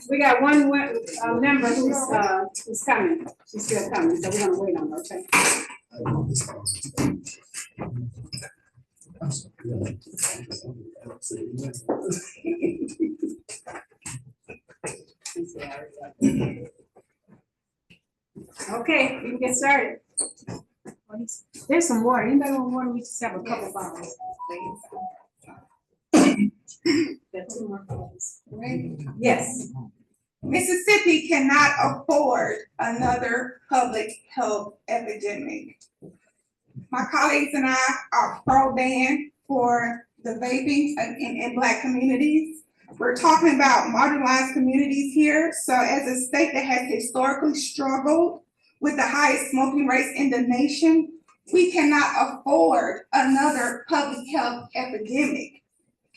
We got one member who's coming. She's still coming, so we're gonna wait on her, okay? Okay, we can get started. There's some water. Anybody want water? We just have a couple bottles. Got two more bottles. Yes. Mississippi cannot afford another public health epidemic. My colleagues and I are pro-ban for the vaping in Black communities. We're talking about marginalized communities here. So as a state that has historically struggled with the highest smoking rates in the nation, we cannot afford another public health epidemic.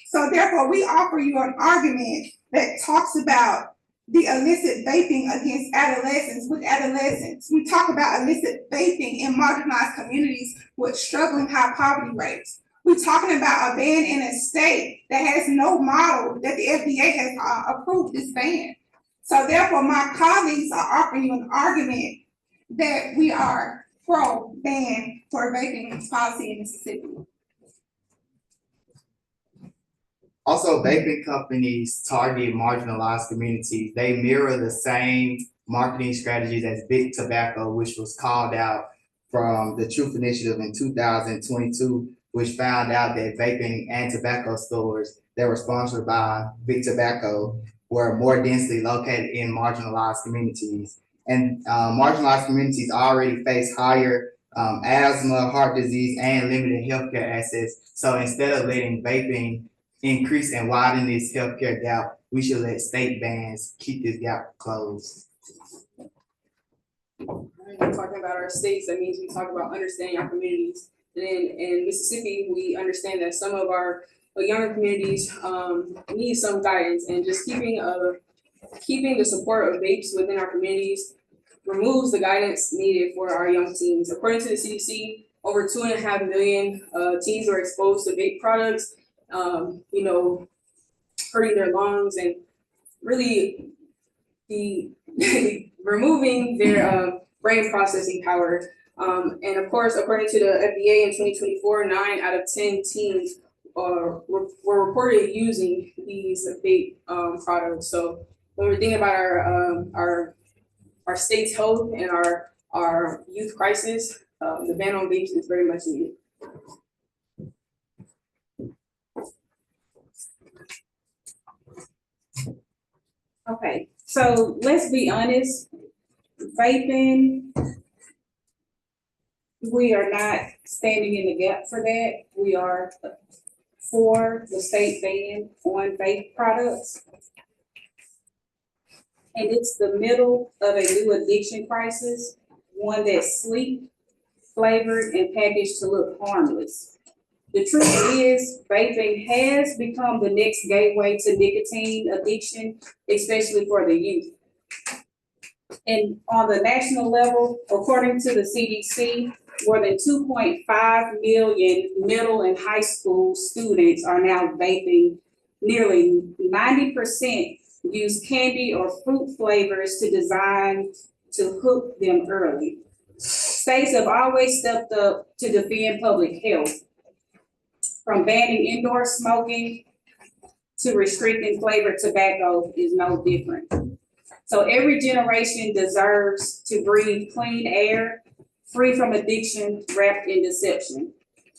So therefore, we offer you an argument that talks about the illicit vaping against adolescents with adolescents. We talk about illicit vaping in marginalized communities with struggling high poverty rates. We're talking about a ban in a state that has no model that the FDA has approved this ban. So therefore, my colleagues are offering you an argument that we are pro-ban for vaping policy in Mississippi. Also, vaping companies target marginalized communities. They mirror the same marketing strategies as big tobacco, which was called out from the Truth Initiative in 2022, which found out that vaping and tobacco stores that were sponsored by big tobacco were more densely located in marginalized communities. And marginalized communities already face higher asthma, heart disease, and limited healthcare access. So instead of letting vaping increase and widen this healthcare gap, we should let state bans keep this gap closed. We're talking about our states, that means we talk about understanding our communities. And in Mississippi, we understand that some of our younger communities need some guidance, and just keeping the support of vapes within our communities removes the guidance needed for our young teens. According to the CDC, over 2.5 million teens are exposed to vape products, hurting their lungs and really removing their brain processing power. And of course, according to the FDA in 2024, 9 out of 10 teens were reported using these vape products. So when we're thinking about our state's health and our youth crisis, the ban on vapes is very much needed. Okay, so let's be honest, vaping, we are not standing in the gap for that. We are for the state ban on vape products. And it's the middle of a new addiction crisis, one that's sleek, flavored, and packaged to look harmless. The truth is, vaping has become the next gateway to nicotine addiction, especially for the youth. And on the national level, according to the CDC, more than 2.5 million middle and high school students are now vaping. Nearly 90% use candy or fruit flavors to design to hook them early. States have always stepped up to defend public health, from banning indoor smoking to restricting flavored tobacco is no different. So every generation deserves to breathe clean air, free from addiction, wrapped in deception.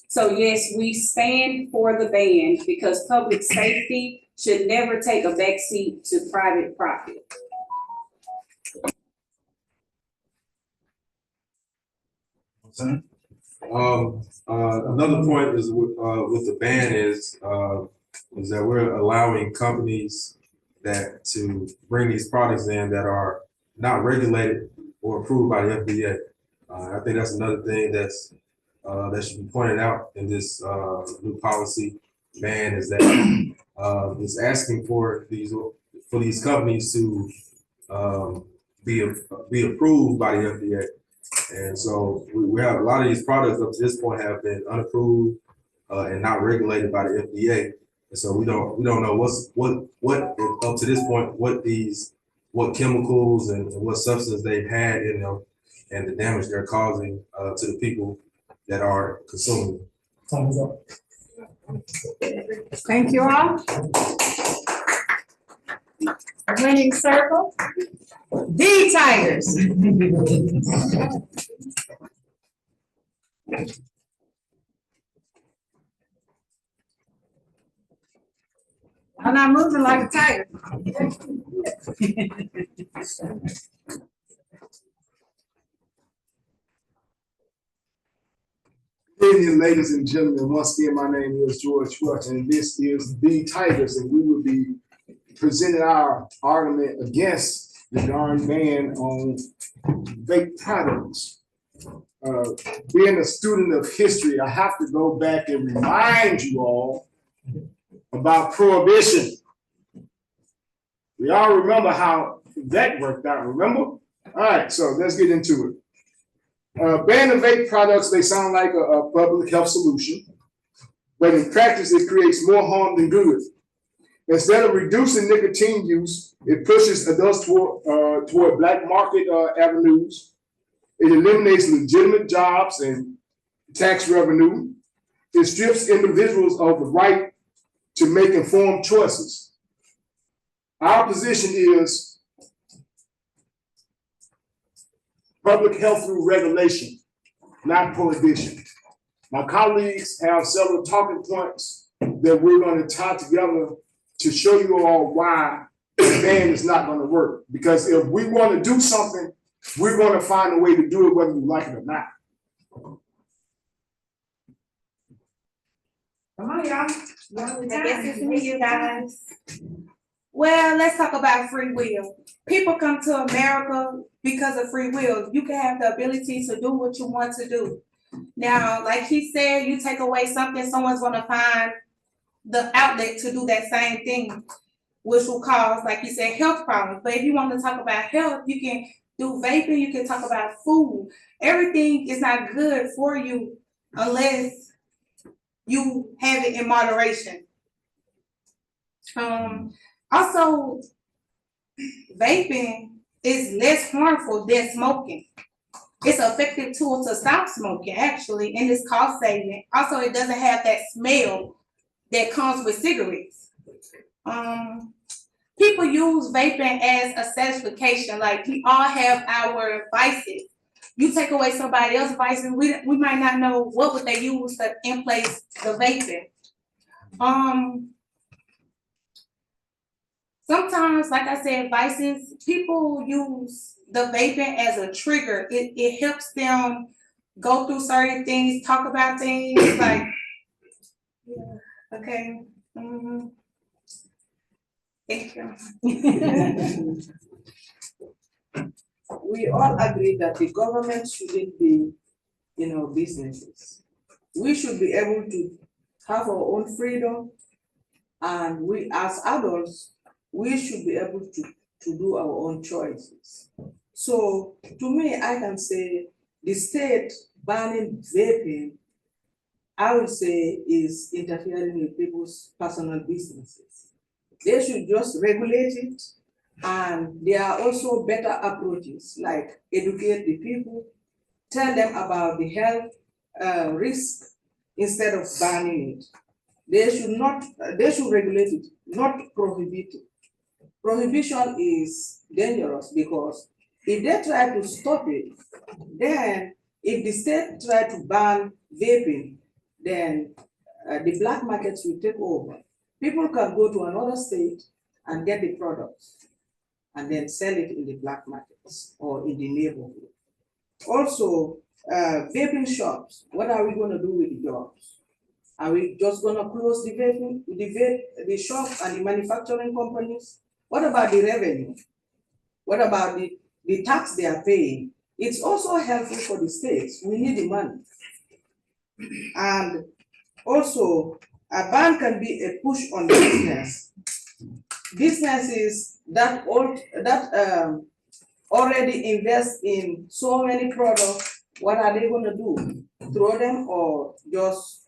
So yes, we stand for the ban because public safety should never take a backseat to private profit. Another point is with the ban is that we're allowing companies that to bring these products in that are not regulated or approved by the FDA. I think that's another thing that's that should be pointed out in this new policy ban, is that it's asking for these companies to be approved by the FDA. And so we have a lot of these products up to this point have been unapproved and not regulated by the FDA. And so we don't know what up to this point what chemicals and what substances they've had in them and the damage they're causing to the people that are consuming. Time is up. Thank you all. Winning circle, the Tigers. I'm not moving like a tiger. Good evening, ladies and gentlemen. Once again, my name is George Schwartz, and this is the Tigers, and we will be presenting our argument against the darn ban on vape products. Being a student of history, I have to go back and remind you all about prohibition. We all remember how that worked out, remember? All right, so let's get into it. Ban of vape products, they sound like a public health solution. but in practice, it creates more harm than good. Instead of reducing nicotine use, it pushes adults toward black market avenues. It eliminates legitimate jobs and tax revenue. It strips individuals of the right to make informed choices. Our position is public health through regulation, not prohibition. My colleagues have several talking points that we're going to tie together to show you all why the ban is not going to work. Because if we want to do something, we're going to find a way to do it whether you like it or not. Come on, y'all. I guess it's me, you guys. Well, let's talk about free will. People come to America because of free will. You can have the ability to do what you want to do. Now, like he said, you take away something, someone's gonna find the outlet to do that same thing, which will cause, like you said, health problems. But if you want to talk about health, you can do vaping, you can talk about food. Everything is not good for you unless you have it in moderation. Also, vaping is less harmful than smoking. It's an effective tool to stop smoking, actually, and it's cost saving. Also, it doesn't have that smell that comes with cigarettes. People use vaping as a satisfaction. Like, we all have our vices. You take away somebody else's vices, we might not know what would they use to in place the vaping. Sometimes, like I said, vices, people use the vaping as a trigger. It helps them go through certain things, talk about things like, yeah, okay. Thank you. We all agree that the government shouldn't be in our businesses. We should be able to have our own freedom, and we as adults, we should be able to do our own choices. So to me, I can say the state banning vaping, I would say, is interfering with people's personal businesses. They should just regulate it, and there are also better approaches like educate the people, tell them about the health risk instead of banning it. They should regulate it, not prohibit it. Prohibition is dangerous because if they try to stop it, then if the state try to ban vaping, then the black markets will take over. People can go to another state and get the products and then sell it in the black markets or in the neighborhood. Also, vaping shops, what are we going to do with the jobs? Are we just going to close the shop and the manufacturing companies? What about the revenue? What about the tax they are paying? It's also helpful for the states. We need the money. And also, a ban can be a push on business. Businesses that already invest in so many products, what are they going to do? Throw them or just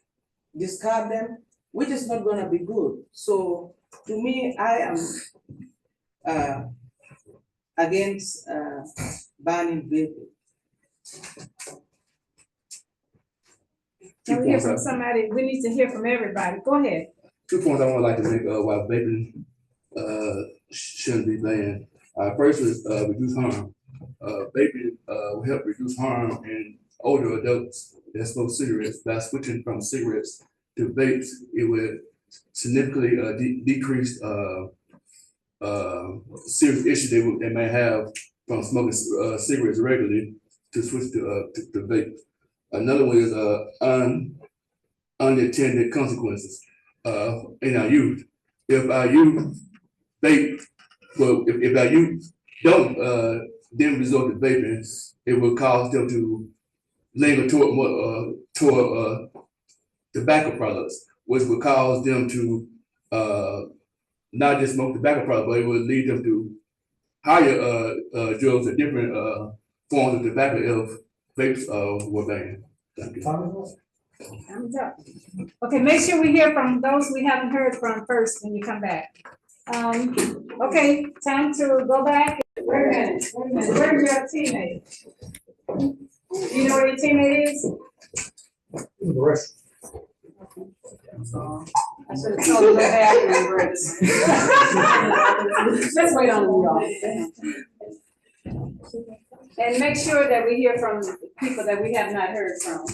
discard them, which is not going to be good. So to me, I am against banning vaping. Can we hear from somebody? We need to hear from everybody. Go ahead. 2 points I would like to make why vaping shouldn't be banned. First is reduce harm. Vaping will help reduce harm in older adults that smoke cigarettes. By switching from cigarettes to vapes, it would significantly decrease serious issues they may have from smoking cigarettes regularly to switch to vape. Another one is unintended consequences in our youth. If our youth vape, well, if our youth don't then resort to vaping, it will cause them to linger toward tobacco products, which would cause them to not just smoke tobacco products, but it would lead them to higher drugs or different forms of tobacco if vapes were banned. Thank you. Thumbs up. Okay, make sure we hear from those we haven't heard from first when you come back. Okay, time to go back. Wait a minute, where's your teammate? You know where your teammate is? The rest. I should have told you that after, let's wait on you all. And make sure that we hear from people that we have not heard from.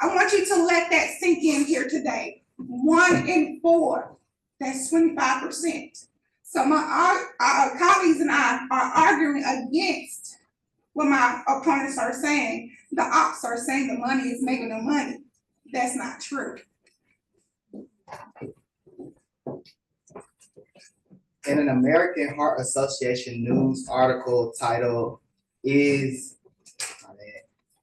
I want you to let that sink in here today. 1 in 4, that's 25%. So my colleagues and I are arguing against what my opponents are saying. The ops are saying the money is making them money. That's not true. In an American Heart Association news article titled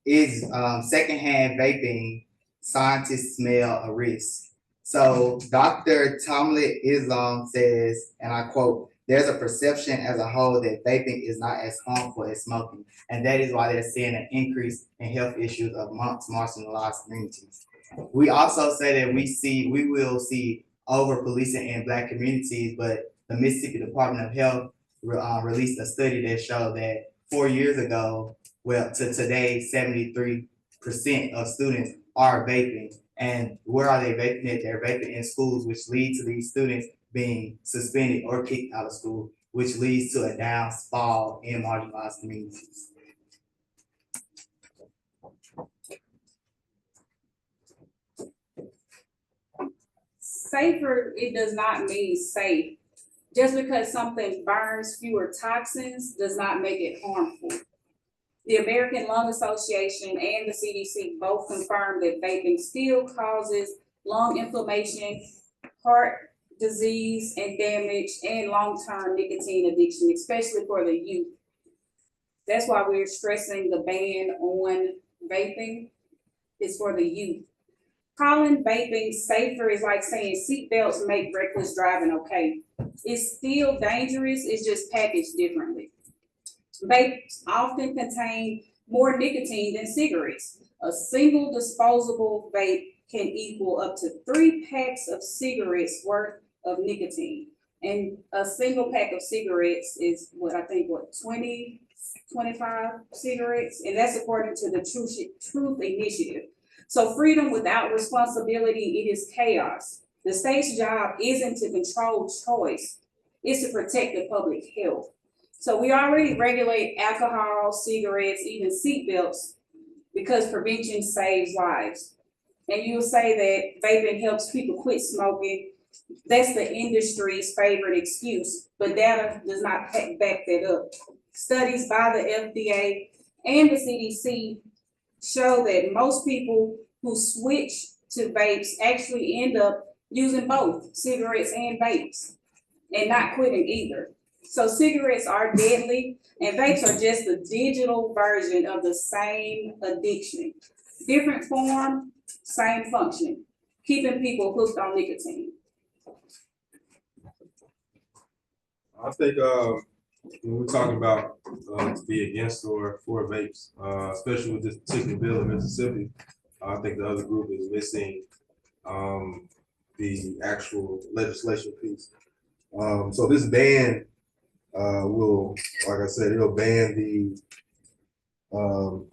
Secondhand Vaping Scientists Smell a Risk. So Dr. Tamlet Islam says, and I quote, "There's a perception as a whole that vaping is not as harmful as smoking, and that is why they're seeing an increase in health issues amongst marginalized communities." We also say that we will see over policing in Black communities, but the Mississippi Department of Health released a study that showed that 4 years ago, well, to today, 73% of students are vaping. And where are they vaping at? They're vaping in schools, which lead to these students being suspended or kicked out of school, which leads to a downfall in marginalized communities. Safer, it does not mean safe. Just because something burns fewer toxins does not make it harmful. The American Lung Association and the CDC both confirm that vaping still causes lung inflammation, heart disease and damage, and long-term nicotine addiction, especially for the youth. That's why we're stressing the ban on vaping is for the youth. Calling vaping safer is like saying seatbelts make reckless driving okay. It's still dangerous, it's just packaged differently. Vapes often contain more nicotine than cigarettes. A single disposable vape can equal up to 3 packs of cigarettes worth of nicotine. And a single pack of cigarettes is 20, 25 cigarettes, and that's according to the Truth Initiative. So freedom without responsibility, it is chaos. The state's job isn't to control choice, it's to protect the public health. So we already regulate alcohol, cigarettes, even seatbelts, because prevention saves lives. And you'll say that vaping helps people quit smoking. That's the industry's favorite excuse, but data does not back that up. Studies by the FDA and the CDC show that most people who switch to vapes actually end up using both cigarettes and vapes and not quitting either. So cigarettes are deadly and vapes are just the digital version of the same addiction. Different form, same function, keeping people hooked on nicotine. I think when we're talking about to be against or for vapes, especially with this particular bill in Mississippi, I think the other group is missing the actual legislation piece. So this ban will, like I said, it'll ban the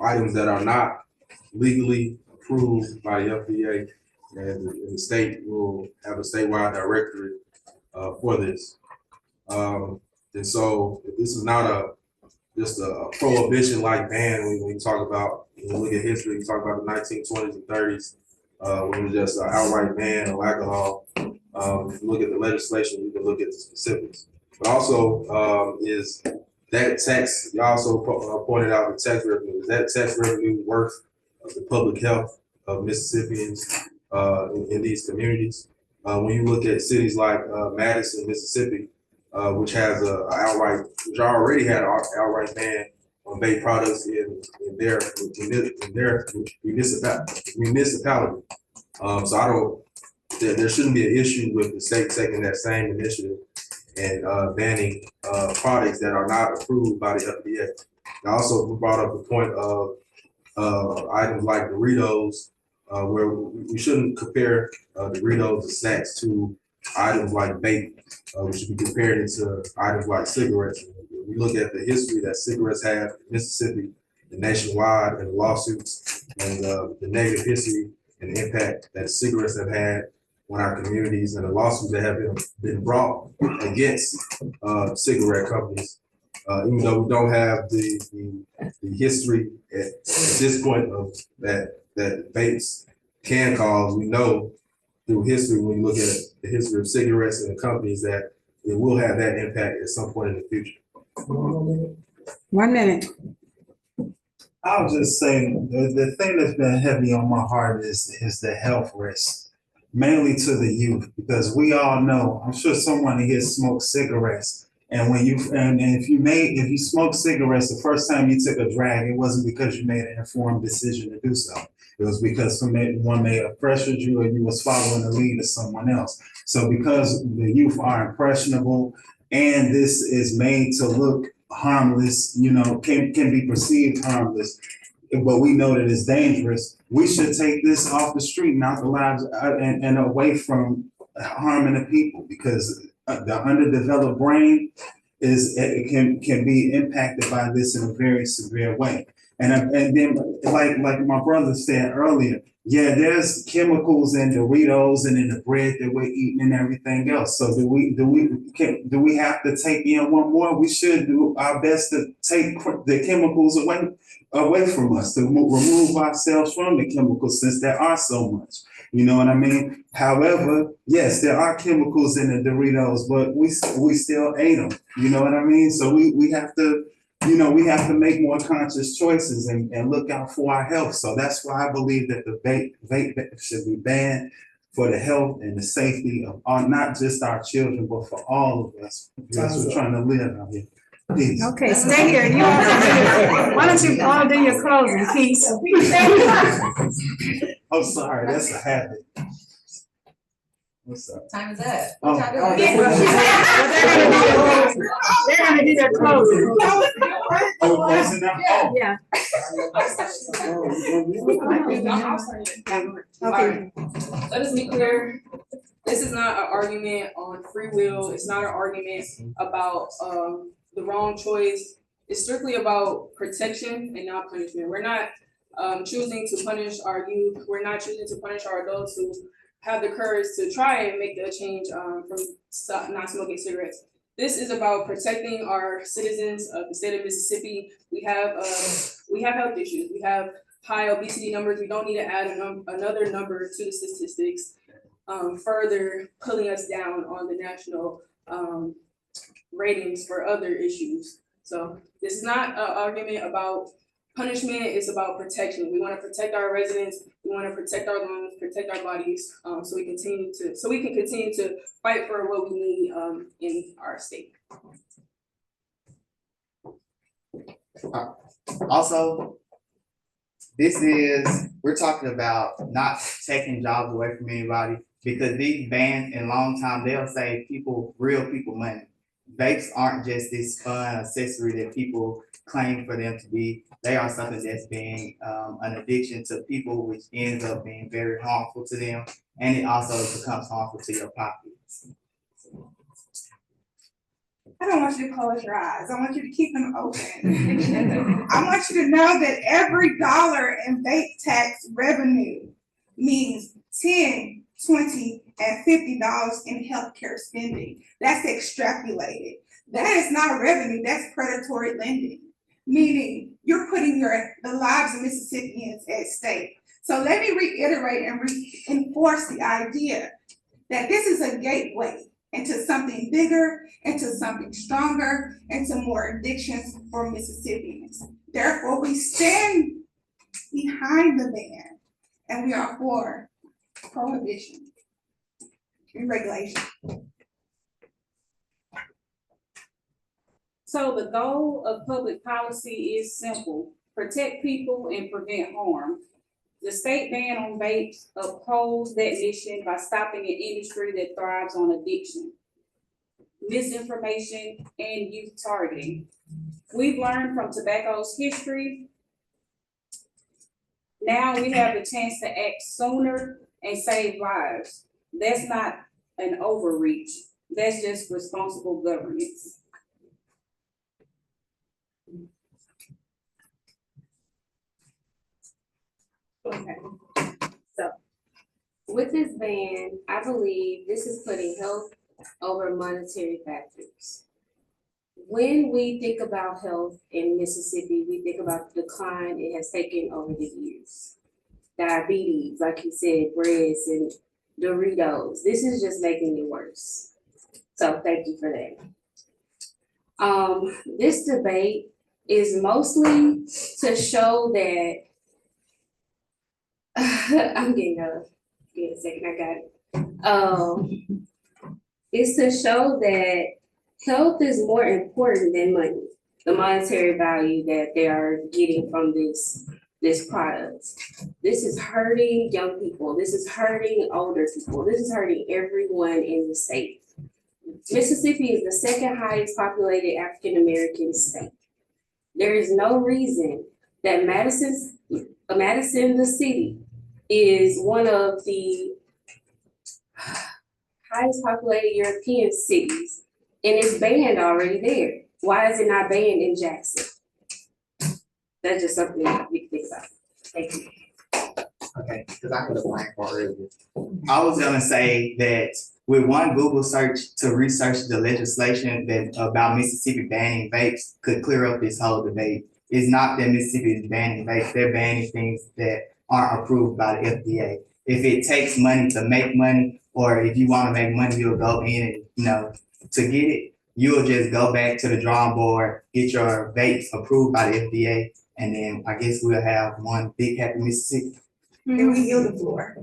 items that are not legally approved by the FDA, and the state will have a statewide directory for this. And so this is not just a prohibition-like ban when you talk about, when you look at history, you talk about the 1920s and 30s, when it was just an outright ban of alcohol. If you look at the legislation, you can look at the specifics. But also is that tax, you also pointed out the tax revenue, is that tax revenue worth of the public health of Mississippians in these communities? When you look at cities like Madison, Mississippi, which has which already had an outright ban on vape products in their municipality. So there shouldn't be an issue with the state taking that same initiative and banning products that are not approved by the FDA. I also brought up the point of items like Doritos where we shouldn't compare Doritos and snacks to items like vape. We should be comparing it to items like cigarettes. When we look at the history that cigarettes have in Mississippi and nationwide, and the lawsuits and the negative history and the impact that cigarettes have had on our communities, and the lawsuits that have been brought against cigarette companies. Even though we don't have the history at this point of that vapes can cause, we know through history, when you look at the history of cigarettes and the companies, that it will have that impact at some point in the future. 1 minute. I'll just say the thing that's been heavy on my heart is the health risk, mainly to the youth, because we all know, I'm sure someone here smoked cigarettes. And when if you smoke cigarettes, the first time you took a drag, it wasn't because you made an informed decision to do so. It was because one may have pressured you, or you was following the lead of someone else. So because the youth are impressionable, and this is made to look harmless, can be perceived harmless, but we know that it's dangerous, we should take this off the street and out the lives and away from harming the people, because the underdeveloped brain can be impacted by this in a very severe way. And then like my brother said earlier, yeah, there's chemicals in Doritos and in the bread that we're eating and everything else. So do we have to take in one more? We should do our best to take the chemicals away from us, to remove ourselves from the chemicals, since there are so much. You know what I mean? However, yes, there are chemicals in the Doritos, but we still ate them. You know what I mean? So we have to, we have to make more conscious choices and look out for our health. So that's why I believe that the vape should be banned, for the health and the safety of not just our children, but for all of us. Because we're trying to live out here. Peace. Okay, stay here. Why don't you all do your closing, Keith? I'm sorry, that's a habit. What's up? Time is up. Oh, What y'all doing? They're gonna do their closing. Oh, closing now? Oh. Yeah. Okay. Let us be clear, this is not an argument on free will, it's not an argument about the wrong choice. It's strictly about protection and not punishment. We're not choosing to punish our youth, we're not choosing to punish our adults who have the courage to try and make the change from not smoking cigarettes. This is about protecting our citizens of the state of Mississippi. We have health issues. We have high obesity numbers. We don't need to add another number to the statistics, further pulling us down on the national ratings for other issues. So this is not an argument about punishment, it's about protection. We want to protect our residents, we want to protect our lungs, protect our bodies, so we can continue to fight for what we need in our state. Also, we're talking about not taking jobs away from anybody, because these bans in long time, they'll save real people money. Vapes aren't just this fun accessory that people claim for them to be. They are something that's being an addiction to people, which ends up being very harmful to them, and it also becomes harmful to your pockets. I don't want you to close your eyes. I want you to keep them open. I want you to know that every dollar in vape tax revenue means 10, 20, and $50 in healthcare spending. That's extrapolated. That is not revenue, that's predatory lending, meaning you're putting the lives of Mississippians at stake. So let me reiterate and reinforce the idea that this is a gateway into something bigger, into something stronger, into more addictions for Mississippians. Therefore, we stand behind the ban, and we are for prohibition and regulation. So the goal of public policy is simple: protect people and prevent harm. The state ban on vapes upholds that mission by stopping an industry that thrives on addiction, misinformation, and youth targeting. We've learned from tobacco's history Now we have the chance to act sooner and save lives. That's not an overreach. That's just responsible governance. Okay. So with this ban, I believe this is putting health over monetary factors. When we think about health in Mississippi, we think about the decline it has taken over the years. Diabetes, like you said, breads and Doritos. This is just making it worse. So thank you for that. This debate is mostly to show that I'm getting a second, I got it. It's to show that health is more important than money, the monetary value that they are getting from this product. This is hurting young people. This is hurting older people. This is hurting everyone in the state. Mississippi is the second highest populated African American state. There is no reason that Madison, the city, is one of the highest populated European cities, and it's banned already there. Why is it not banned in Jackson? That's just something that we can think about. Thank you. Okay, because I had a blank part earlier. I was gonna say that with one Google search to research the legislation that about Mississippi banning vapes could clear up this whole debate. It's not that Mississippi is banning vapes, they're banning things that aren't approved by the FDA. If it takes money to make money, or if you wanna make money, you'll go in and, to get it, you'll just go back to the drawing board, get your vapes approved by the FDA, and then I guess we'll have one big happy Mississippi. Can we yield the floor?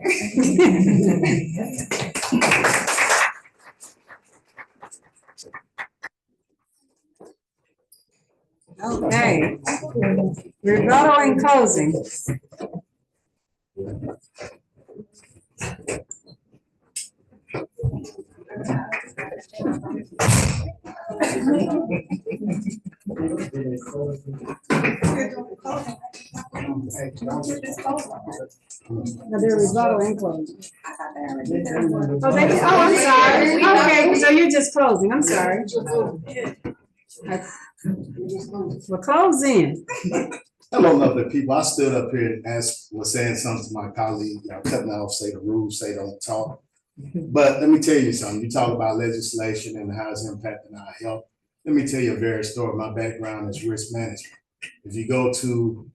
Okay. Rebuttal and closing. They're rebuttal and closing. I'm sorry. Okay, so you're just closing. I'm sorry. We're closing. Hello, lovely people. I stood up here and was saying something to my colleague, cutting off, say the rules, say don't talk. But let me tell you something. You talk about legislation and how it's impacting our health. Let me tell you a very story. My background is risk management. If you go to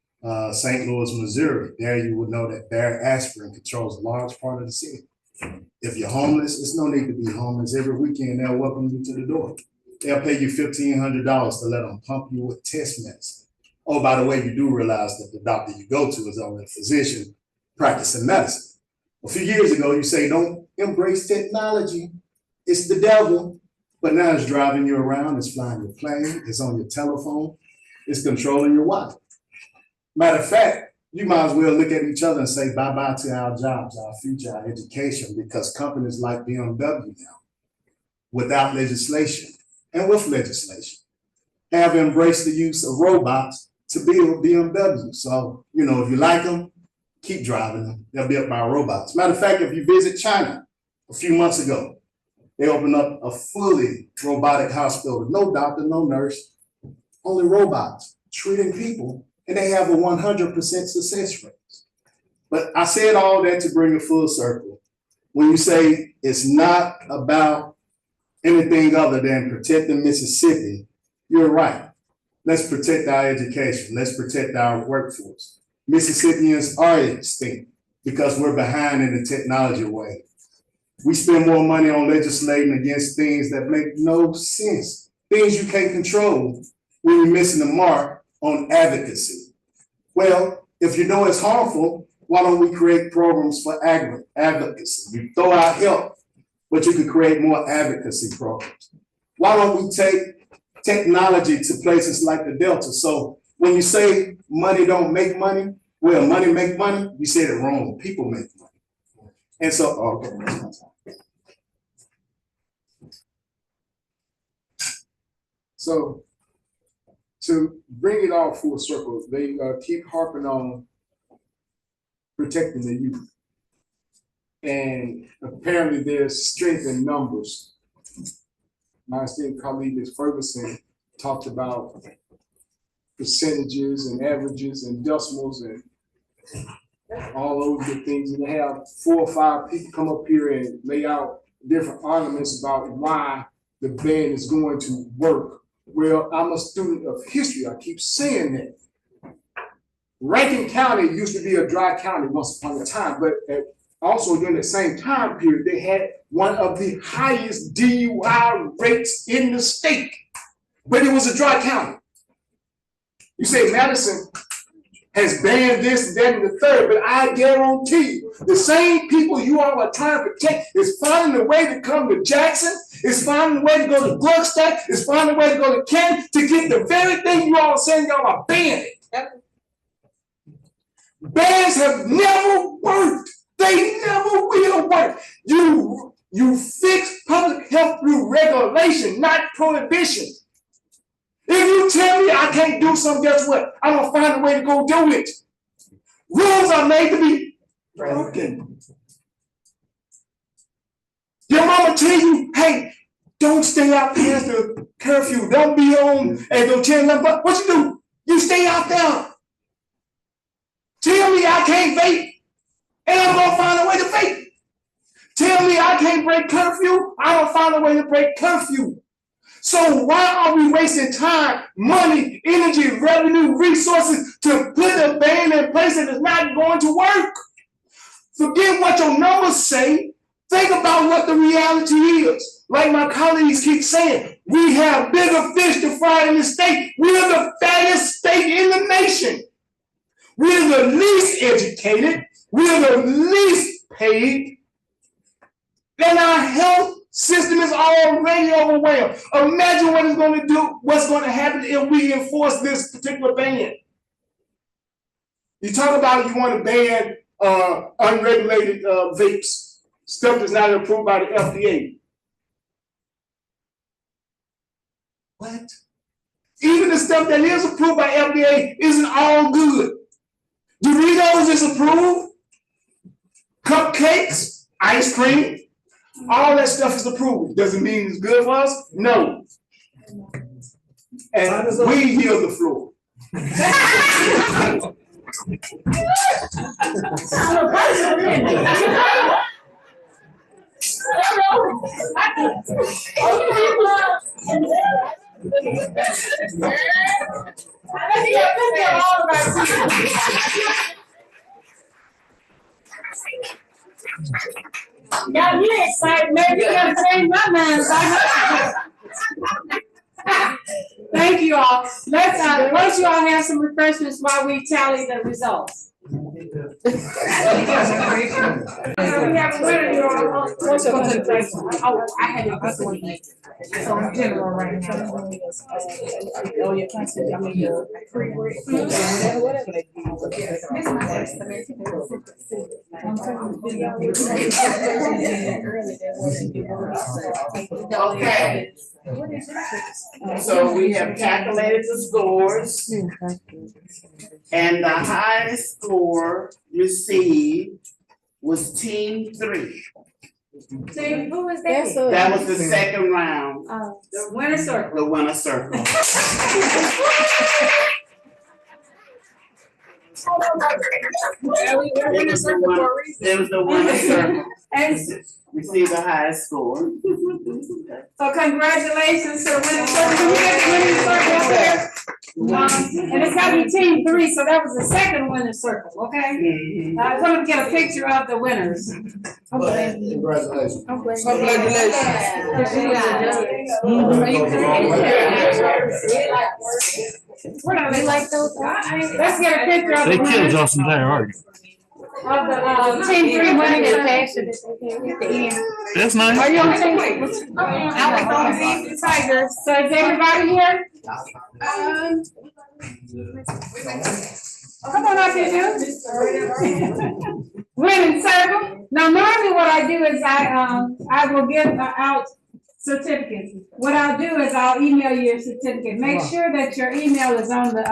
St. Louis, Missouri, there you would know that Bayer aspirin controls a large part of the city. If you're homeless, there's no need to be homeless. Every weekend, they'll welcome you to the door. They'll pay you $1,500 to let them pump you with test medicine. Oh, by the way, you do realize that the doctor you go to is only a physician practicing medicine. A few years ago, you say, don't embrace technology. It's the devil. But now it's driving you around, it's flying your plane, it's on your telephone, it's controlling your wallet. Matter of fact, you might as well look at each other and say bye-bye to our jobs, our future, our education, because companies like BMW now, without legislation and with legislation, have embraced the use of robots to build BMW. So, if you like them, keep driving them. They're built by robots. Matter of fact, if you visit China a few months ago, they opened up a fully robotic hospital, no doctor, no nurse, only robots treating people, and they have a 100% success rate. But I said all that to bring it full circle. When you say it's not about anything other than protecting Mississippi, you're right. Let's protect our education. Let's protect our workforce. Mississippians are extinct because we're behind in the technology wave. We spend more money on legislating against things that make no sense, things you can't control when you're missing the mark on advocacy. Well, if you know it's harmful, why don't we create programs for advocacy? You throw out help, but you could create more advocacy programs. Why don't we take technology to places like the Delta? So when you say money don't make money, well, money make money, you said it wrong. People make money. And so, okay, that's my time. So to bring it all full circle, they keep harping on protecting the youth. And apparently there's strength in numbers. My esteemed colleague, Ms. Ferguson, talked about percentages and averages and decimals and all those good things. And they have 4 or 5 people come up here and lay out different arguments about why the ban is going to work. Well, I'm a student of history. I keep saying that. Rankin County used to be a dry county once upon a time, but also during the same time period, they had one of the highest DUI rates in the state, but it was a dry county. You say Madison has banned this, that, and the third, but I guarantee you, the same people you all are trying to protect is finding a way to come to Jackson, is finding a way to go to Gluckstadt, is finding a way to go to Canton to get the very thing you all are saying y'all are banning. Bans have never worked. They never will work. You fix public health through regulation, not prohibition. If you tell me I can't do something, guess what? I'm gonna find a way to go do it. Rules are made to be broken. Your mama tell you, hey, don't stay out past the curfew. Don't be on and go tell them what you do. You stay out there. Tell me I can't vape, and I'm gonna find a way to vape. Tell me I can't break curfew, I'm gonna find a way to break curfew. So why are we wasting time, money, energy, revenue, resources to put a ban in place that is not going to work? Forget what your numbers say. Think about what the reality is. Like my colleagues keep saying, we have bigger fish to fry in the state. We're the fattest state in the nation. We're the least educated. We're the least paid. And our health system is already overwhelmed. Imagine what it's going to do, what's going to happen if we enforce this particular ban. You talk about you want to ban unregulated vapes, stuff that's not approved by the FDA. What? Even the stuff that is approved by FDA isn't all good. Doritos is approved. Cupcakes, ice cream, all that stuff is approved. Doesn't mean it's good for us? No. And we yield the floor. Now you excited, maybe you gotta change my mind. Thank you all. Let's once you all have some refreshments while we tally the results. We have a winner, you all. What's your place? Oh, I had it this one. So I'm general right now. Oh, you can't say, I mean, your free bread. Whatever they do. Okay. So we have calculated the scores, and the highest score received was Team 3. Team, who was that? That was the second round. The winner circle. The winner circle. It was the winner circle. Received the highest score. So congratulations to the winning circle. Can we get the winning circle up there? And it's gotta be Team 3, so that was the second winning circle, okay? I want to get a picture of the winners. Congratulations. They like those? Let's get a picture of the They killed winners. y'all's entire argument. Of the Team 3 winning the fashion. That's nice. Are you on Team 3? I was on Team Tigers. So is everybody here? Come on up here, dude. Winning circle. Now normally what I do is I will give out certificates. What I'll do is I'll email you a certificate. Make sure that your email is on the